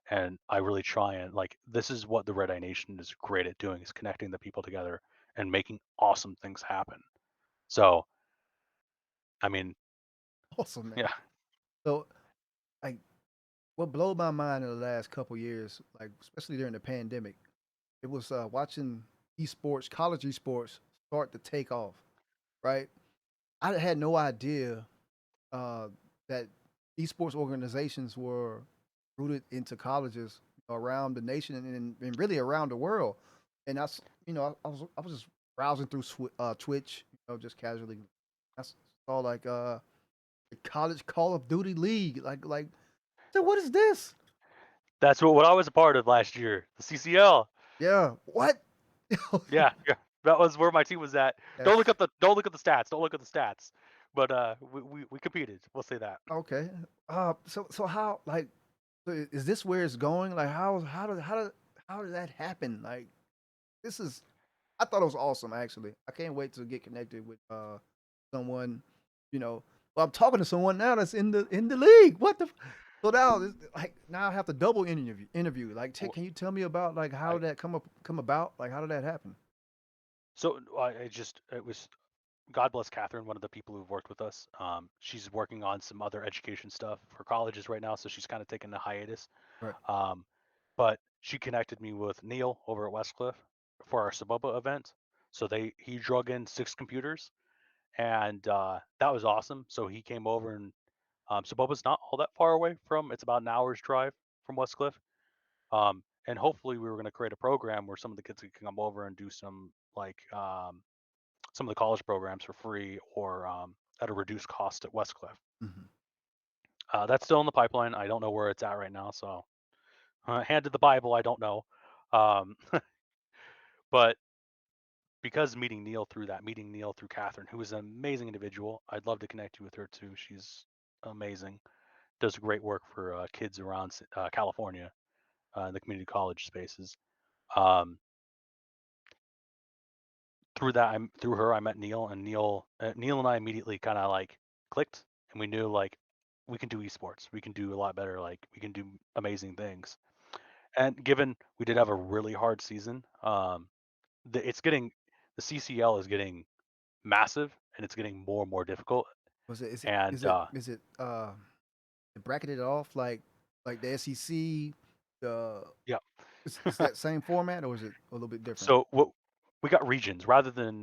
And I really try and like this is what the Red Eye Nation is great at doing is connecting the people together and making awesome things happen. So I mean, Awesome, man. yeah, So, like, what blew my mind in the last couple years, like especially during the pandemic, it was watching esports, college esports start to take off. Right, I had no idea uh, that esports organizations were rooted into colleges around the nation and really around the world. And I was just browsing through Twitch, just casually. I saw like the college Call of Duty League, like. So what is this? that's what I was a part of last year. The CCL. Yeah, what? Yeah, yeah. That was where my team was at. That's Don't look at the stats. Don't look at the stats. But we competed. We'll say that. okay. So how like is this where it's going? Like how did that happen? Like this is I thought it was awesome actually. I can't wait to get connected with someone, you know. Well, I'm talking to someone now that's in the league. What the so now like now I have to double interview. Like can you tell me about like how I did that come about? Like how did that happen? so I just it was God bless Catherine, one of the people who've worked with us. She's working on some other education stuff for colleges right now, so she's kind of taking a hiatus. Right. Um, but she connected me with Neil over at Westcliff for our Saboba event. So he drug in 6 computers, and that was awesome. So he came over and So Boba's not all that far away from. It's about an hour's drive from Westcliff. And hopefully we were going to create a program where some of the kids could come over and do some like some of the college programs for free or at a reduced cost at Westcliff. Hmm. That's still in the pipeline. I don't know where it's at right now. So hand to the Bible, I don't know. Um, but because meeting Neil through Catherine, who is an amazing individual, I'd love to connect you with her too. She's amazing. Does great work for kids around California in the community college spaces. Um, through her, I met Neil, and Neil and I immediately kind of like clicked, and we knew like we can do esports, we can do a lot better, like we can do amazing things. And given we did have a really hard season, it's getting the CCL is getting massive, and it's getting more and more difficult. Was it? Is it? And Is it? Is it? Bracketed off like the SEC? The yeah, is that same format or is it a little bit different? so what we got regions rather than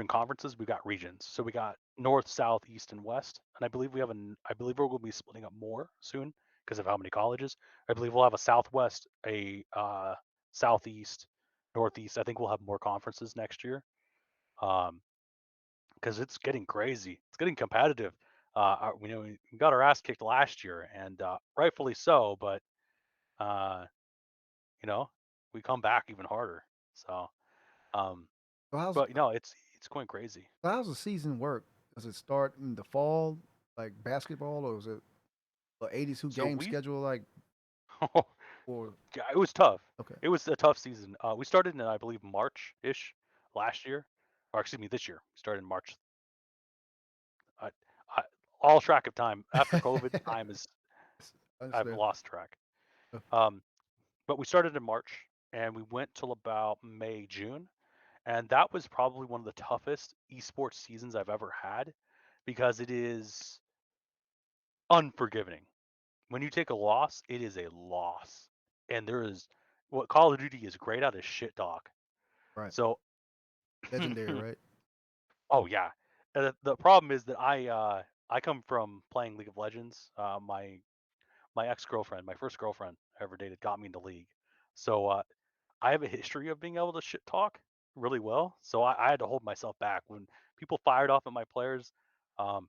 conferences. We got regions. So we got north, south, east, and west. And I believe we're going to be splitting up more soon because of how many colleges. I believe we'll have a southwest, a southeast, northeast. I think we'll have more conferences next year. Um, because it's getting crazy. It's getting competitive. We got our ass kicked last year, and rightfully so. But uh, you know, we come back even harder. So, um, So how's but it's going crazy. so how's the season work? Does it start in the fall like basketball, or is it a 82 So game we, schedule like or yeah, it was tough. okay? It was a tough season. We started in I believe March ish last year, or excuse me, this year. We started in March. I, I all track of time after COVID. Time is I've Understand. lost track. Um, but we started in March and we went till about May, June. And that was probably one of the toughest esports seasons I've ever had because it is unforgiving. When you take a loss, it is a loss. And there is what Call of Duty is great at is shit talk. Right. So, Legendary, right? oh yeah. The problem is that I come from playing League of Legends. My ex girlfriend, my first girlfriend I ever dated, got me into League. So I have a history of being able to shit talk really well. So I had to hold myself back when people fired off at my players. Um,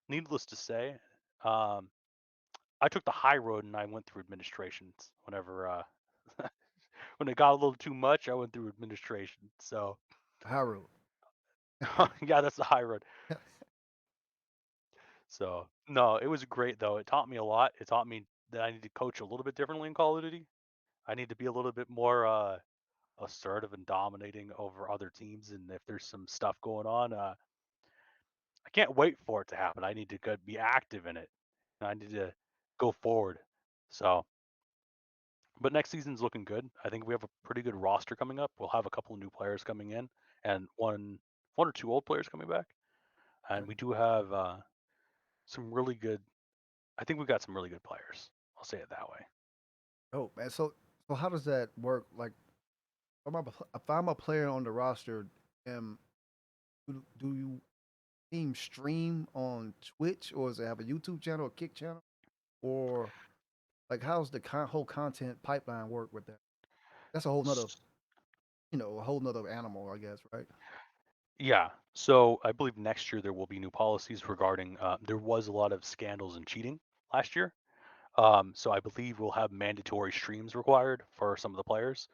Needless to say, um, I took the high road and I went through administrations whenever when it got a little too much. I went through administration. So Haru. yeah, that's the high road. So no, it was great though. It taught me a lot. It taught me that I need to coach a little bit differently in Call of Duty. I need to be a little bit more assertive and dominating over other teams. And if there's some stuff going on, I can't wait for it to happen. I need to be active in it. And I need to go forward. So, but next season's looking good. I think we have a pretty good roster coming up. We'll have a couple of new players coming in, and one or two old players coming back. And Okay. we do have some really good. I think we've got some really good players. I'll say it that way. Oh man, so how does that work? Like, if I'm a player on the roster, um, do you team stream on Twitch or does it have a YouTube channel, a Kick channel, or like how's the whole content pipeline work with that? That's a whole nother, S- a whole nother animal, I guess, right? Yeah. So I believe next year there will be new policies regarding. There was a lot of scandals and cheating last year. So I believe we'll have mandatory streams required for some of the players,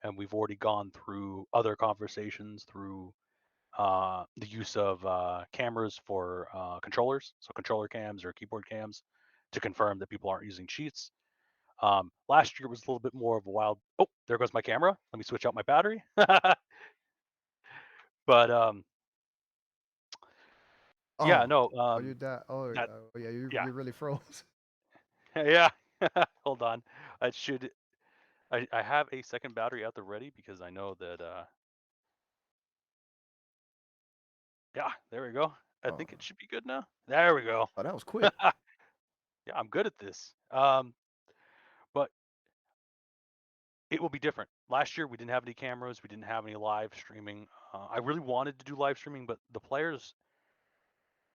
and we've already gone through other conversations through the use of cameras for controllers, so controller cams or keyboard cams, to confirm that people aren't using cheats. Last year was a little bit more of a wild. Oh, there goes my camera. Let me switch out my battery. But yeah, Oh, no, oh, you died. that Oh yeah, you yeah, you really froze. yeah. Hold on, I should. I have a second battery at the ready because I know that yeah, there we go. I Oh, think it should be good now. There we go. oh, that was quick. Yeah, I'm good at this. But it will be different. Last year we didn't have any cameras, we didn't have any live streaming. I really wanted to do live streaming, but the players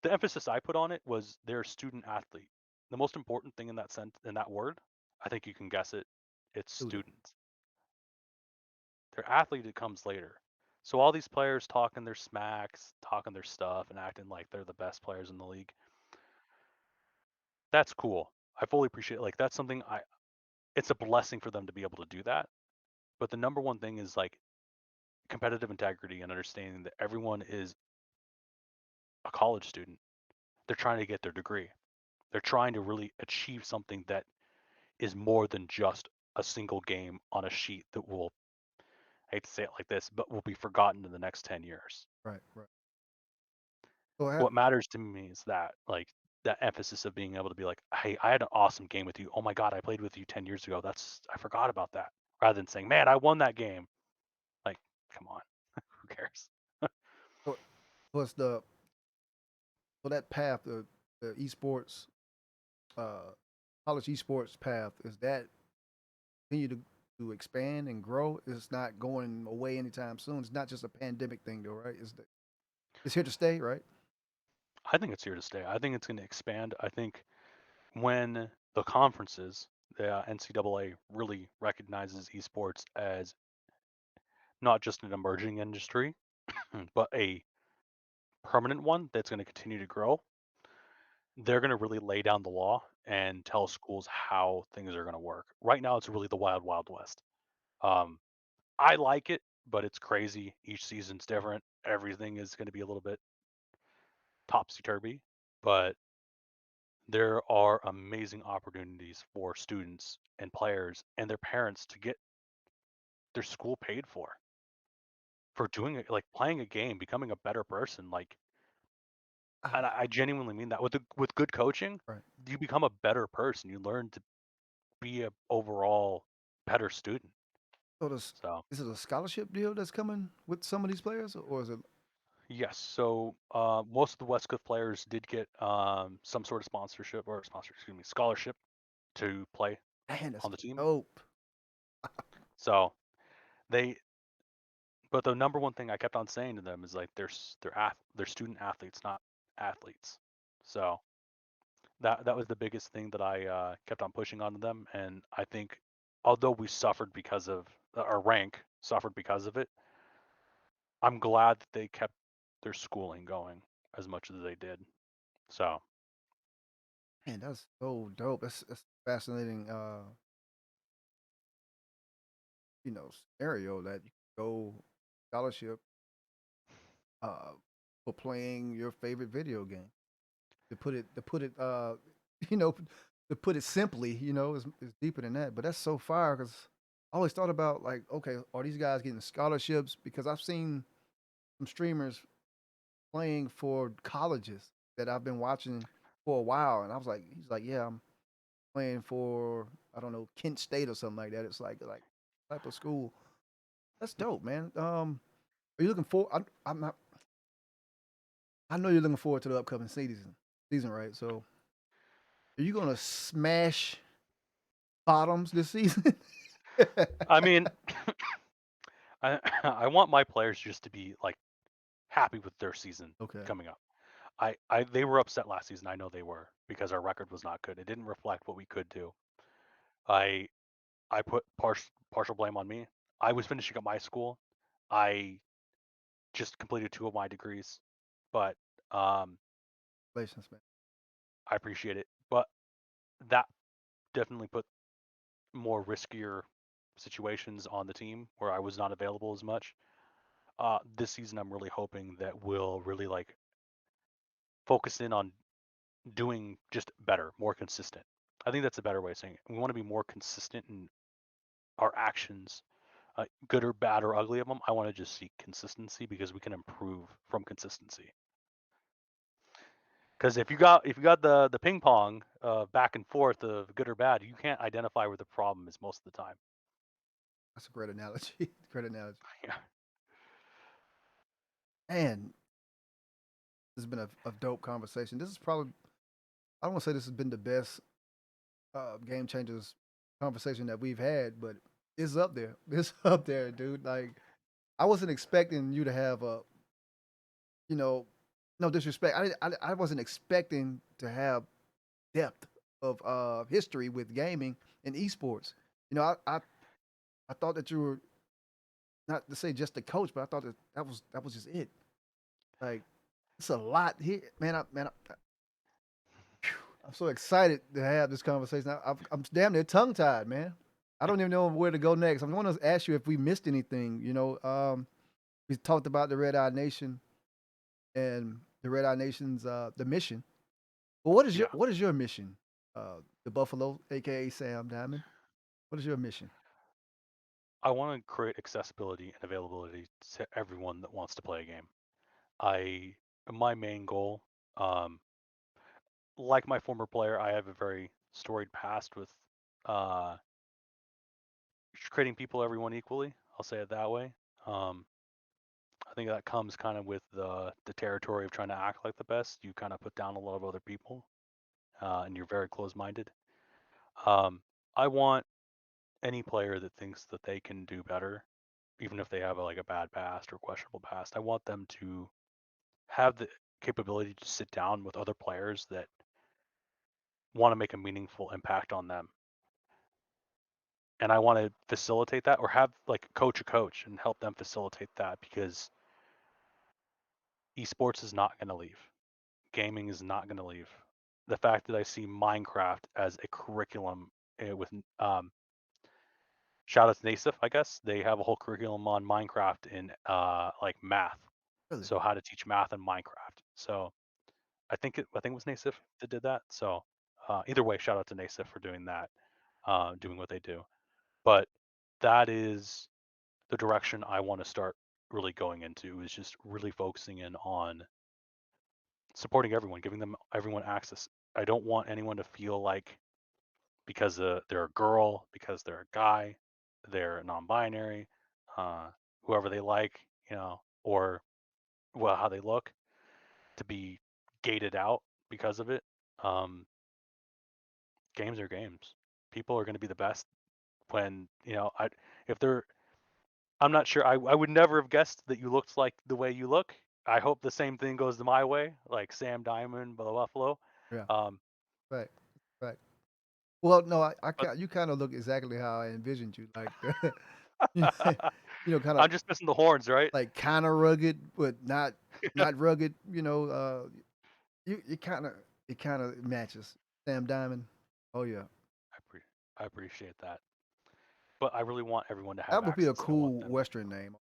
the emphasis I put on it was they're a student athlete. The most important thing in that sense, in that word, I think you can guess it. It's Student. students. Their athlete it comes later. So all these players talking their smacks, talking their stuff, and acting like they're the best players in the league. That's cool. I fully appreciate it. Like that's something I. It's a blessing for them to be able to do that. But the number one thing is like competitive integrity and understanding that everyone is a college student. They're trying to get their degree. They're trying to really achieve something that is more than just a single game on a sheet that will, I hate to say it like this, but will be forgotten in the next 10 years. Right. Right. So What matters to me is that, like, that emphasis of being able to be like, hey, I had an awesome game with you. Oh my God, I played with you 10 years ago. I forgot about that. Rather than saying, man, I won that game. Like, come on, who cares? so what's the so that path, the esports, uh, college esports path, is that continue to expand and grow? It's not going away anytime soon. It's not just a pandemic thing, though, right? It's here to stay, right? I think it's here to stay. I think it's going to expand. I think when the conferences, the NCAA really recognizes esports as not just an emerging industry, but a permanent one that's going to continue to grow, they're going to really lay down the law and tell schools how things are going to work. Right now, it's really the wild, wild west. Um, I like it, but it's crazy. Each season's different. Everything is going to be a little bit topsy turvy, but there are amazing opportunities for students and players and their parents to get their school paid for doing it, like playing a game, becoming a better person. Like, and Ah, I genuinely mean that. With good coaching, right. you become a better person. You learn to be a overall better student. So this So is it a scholarship deal that's coming with some of these players, or is it? yes, so most of the West Coast players did get some sort of sponsorship or excuse me, scholarship to play Man, that's on the team. dope. So they, but the number one thing I kept on saying to them is like they're student athletes, not athletes. So that was the biggest thing that I kept on pushing onto them, and I think although we suffered because of our rank suffered because of it, I'm glad that they kept their schooling going as much as they did. So Man, that's so dope. That's fascinating. Scenario that you go scholarship uh for playing your favorite video game. To put it you know to put it simply, is deeper than that. But that's so fire because I always thought about like, okay, are these guys getting scholarships? Because I've seen some streamers playing for colleges that I've been watching for a while, and I was like, he's like, yeah, I'm playing for I don't know Kent State or something like that. It's like type of school. That's dope, man. Are you looking for? I'm not. I know you're looking forward to the upcoming season, right? So, are you gonna smash bottoms this season? I mean, I I want my players just to be like happy with their season Okay, coming up. I they were upset last season. I know they were because our record was not good. It didn't reflect what we could do. I I put partial blame on me. I was finishing up my school. I just completed two of my degrees, but um, congratulations, man. I appreciate it. But that definitely put more riskier situations on the team where I was not available as much. This season, I'm really hoping that we'll really like focus in on doing just better, more consistent. I think that's a better way of saying it. We want to be more consistent in our actions, good or bad or ugly of them. I want to just see consistency because we can improve from consistency. Because if you got the ping pong back and forth of good or bad, you can't identify where the problem is most of the time. That's a great analogy. Great analogy. Yeah. Man, this has been a dope conversation. This is probably I don't want to say this has been the best game changers conversation that we've had, but it's up there. It's up there, dude. Like I wasn't expecting you to have a you know no disrespect. I wasn't expecting to have depth of history with gaming and esports. You know, I thought that you were not to say just a coach, but I thought that was just it. Like it's a lot here, man. I'm so excited to have this conversation. I'm damn near tongue tied, man. I don't even know where to go next. I want to ask you if we missed anything. We talked about the Red Eye Nation and the Red Eye Nation's the mission. But Yeah. what is your mission? The Buffalo, aka Sam Diamond. What is your mission? I want to create accessibility and availability to everyone that wants to play a game. I My main goal, um, like my former player, I have a very storied past with uh, creating people, everyone equally. I'll say it that way. Um, I think that comes kind of with the territory of trying to act like the best. You kind of put down a lot of other people, and you're very close-minded. Um, I want any player that thinks that they can do better, even if they have like a bad past or questionable past. I want them to have the capability to sit down with other players that want to make a meaningful impact on them. And I want to facilitate that or have like coach a coach and help them facilitate that because esports is not going to leave. Gaming is not going to leave. The fact that I see Minecraft as a curriculum with shout out to Nasif, I guess they have a whole curriculum on Minecraft in like math. Really? So how to teach math in Minecraft. So I think it was Nasif that did that. So either way, shout out to Nasif for doing that, doing what they do. But that is the direction I want to start really going into is just really focusing in on supporting everyone, giving them everyone access. I don't want anyone to feel like because they're a girl, because they're a guy, they're non-binary, uh, whoever they like, or well how they look to be gated out because of it. Um, Games are games. People are going to be the best when I if they're I'm not sure. I would never have guessed that you looked like the way you look. I hope the same thing goes to my way, like Sam Diamond, the Buffalo. Yeah. Um, Right. Right. Well, no, but you kind of look exactly how I envisioned you, like, you know, kind of I'm just missing the horns, right? like kind of rugged, but not rugged. It kind of matches Sam Diamond. Oh yeah, I, pre- I appreciate that, but I really want everyone to have that would be a access. I want cool them. Western name.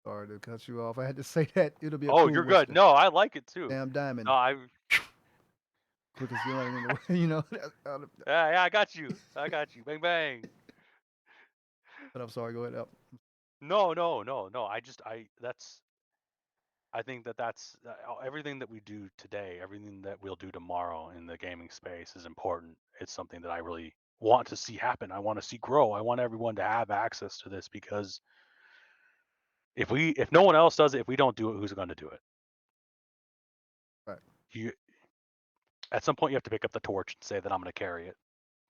Sorry to cut you off. I had to say that. It'll be a Oh, cool you're good. Western. No, I like it too. Sam No, Diamond, I quickest villain in the world. yeah, I got you. I got you. Bang bang. But I'm sorry. Go ahead. Up. No, no, no, no. I think that that's everything that we do today, everything that we'll do tomorrow in the gaming space is important. It's something that I really want to see happen. I want to see grow. I want everyone to have access to this because if no one else does it, if we don't do it, who's going to do it? Right. You At some point you have to pick up the torch and say that I'm going to carry it.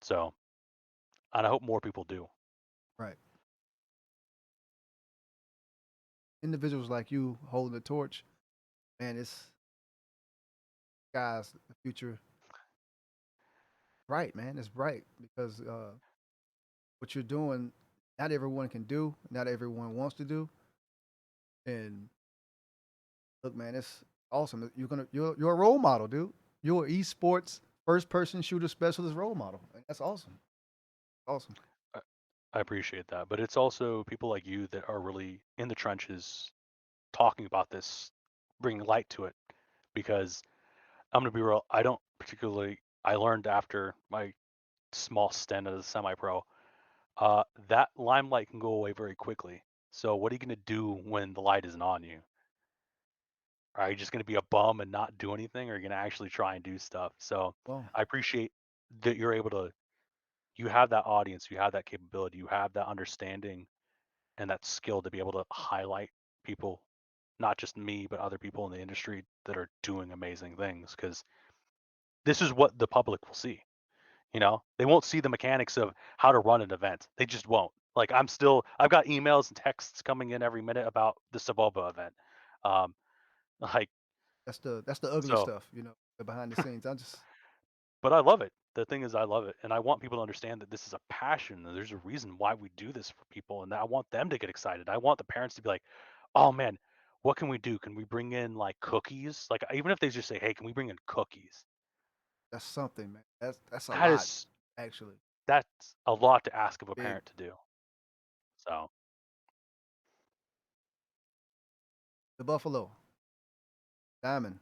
So, and I hope more people do. Right. Individuals like you holding the torch, man. It's guys. The future bright, man. It's bright because what you're doing, not everyone can do, not everyone wants to do. And look, man, it's awesome. You're a role model, dude. You're an esports first person shooter specialist role model. And that's awesome. Awesome. I I appreciate that, but it's also people like you that are really in the trenches talking about this, bringing light to it because I'm gonna be real. I don't particularly. I learned after my small stint as a semi-pro, that limelight can go away very quickly. So what are you gonna do when the light isn't on you? Are you just gonna be a bum and not do anything, or are you gonna actually try and do stuff? So Well, I appreciate that you're able to. You have that audience, you have that capability, you have that understanding and that skill to be able to highlight people, not just me, but other people in the industry that are doing amazing things. Because this is what the public will see. They won't see the mechanics of how to run an event. They just won't. Like I've got emails and texts coming in every minute about the Saboba event. Um, like That's the ugly So, stuff, the behind the scenes. but I love it. The thing is, I love it, and I want people to understand that this is a passion. And there's a reason why we do this for people, and I want them to get excited. I want the parents to be like, "Oh man, what can we do? Can we bring in like cookies? Like even if they just say, "Hey, can we bring in cookies?" that's something, man. That's a That lot, is actually. that's a lot to ask of a Big. parent to do. So, The Buffalo Diamond.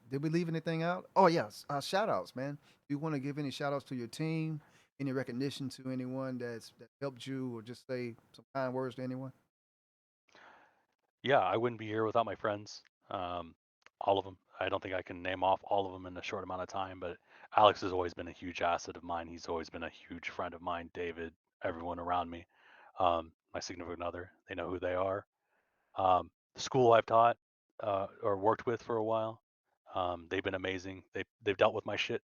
Did we leave anything out? Oh yes, shout outs, man. Do you want to give any shout outs to your team? Any recognition to anyone that helped you, or just say some kind words to anyone? yeah, I wouldn't be here without my friends. Um, all of them. I don't think I can name off all of them in a short amount of time, but Alex has always been a huge asset of mine. He's always been a huge friend of mine. David, everyone around me, my significant other, they know who they are. The school I've taught or worked with for a while, they've been amazing. They've dealt with my shit.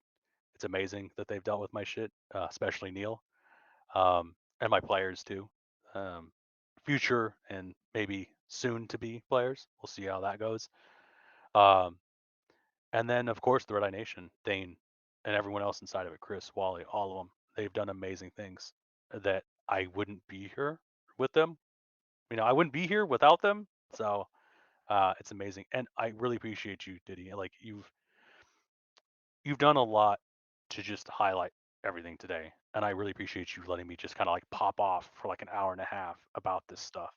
It's amazing that they've dealt with my shit, especially Neil, and my players too. Um, future and maybe soon to be players. We'll see how that goes. Um, and then of course the Red Eye Nation, Dane, and everyone else inside of it, Chris, Wally, all of them. They've done amazing things that I wouldn't be here with them. I wouldn't be here without them. So it's amazing, and I really appreciate you, Diddy. Like you've done a lot to just highlight everything today, and I really appreciate you letting me just kind of like pop off for like an hour and a half about this stuff.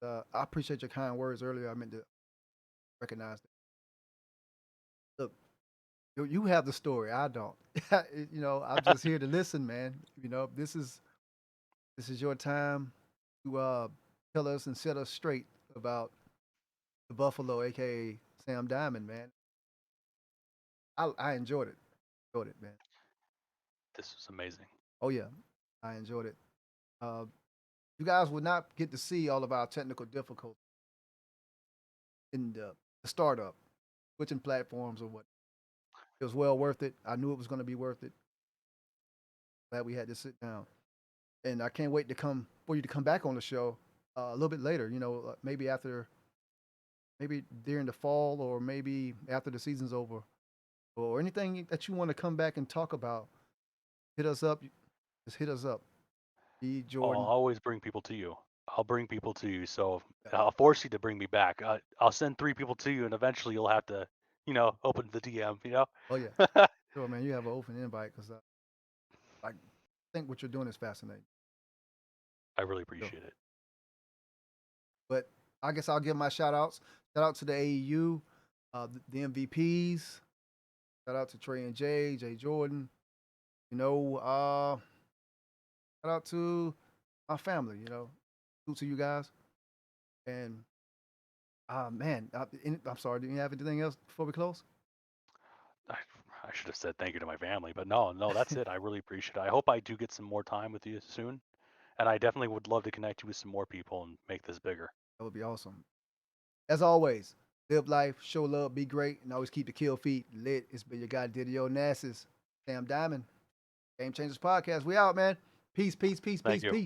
I appreciate your kind words earlier. I meant to recognize that. Look, you have the story. I don't. I'm just here to listen, man. This is your time to tell us and set us straight about the Buffalo, aka Sam Diamond, man. I enjoyed it. Enjoyed it, man. This was amazing. Oh yeah, I enjoyed it. Uh, you guys would not get to see all of our technical difficulties in the startup, switching platforms or what. It was well worth it. I knew it was going to be worth it. Glad we had to sit down, and I can't wait to come for you to come back on the show a little bit later. Maybe maybe during the fall, or maybe after the season's over, or anything that you want to come back and talk about. Hit us up. Just hit us up. E I'll Jordan. always bring people to you. I'll bring people to you. So Yeah. I'll force you to bring me back. I'll send 3 people to you, and eventually you'll have to, open the DM. Oh yeah. Sure, man. You have an open invite because I think what you're doing is fascinating. I really So, appreciate it. but I guess I'll give my shout outs. Shout out to the AEU, the MVPs. Shout out to Trey and Jay Jordan. Shout out to my family. To you guys. And man, I'm sorry. Do you have anything else before we close? I, I should have said thank you to my family, but no, that's it. I really appreciate it. I hope I do get some more time with you soon, and I definitely would love to connect you with some more people and make this bigger. That would be awesome. As always, live life, show love, be great, and always keep the kill feet lit. It's been your guy Didio Nassus, Sam Diamond, Game Changers Podcast. We out, man. Peace, peace, peace, Thank peace, you. peace.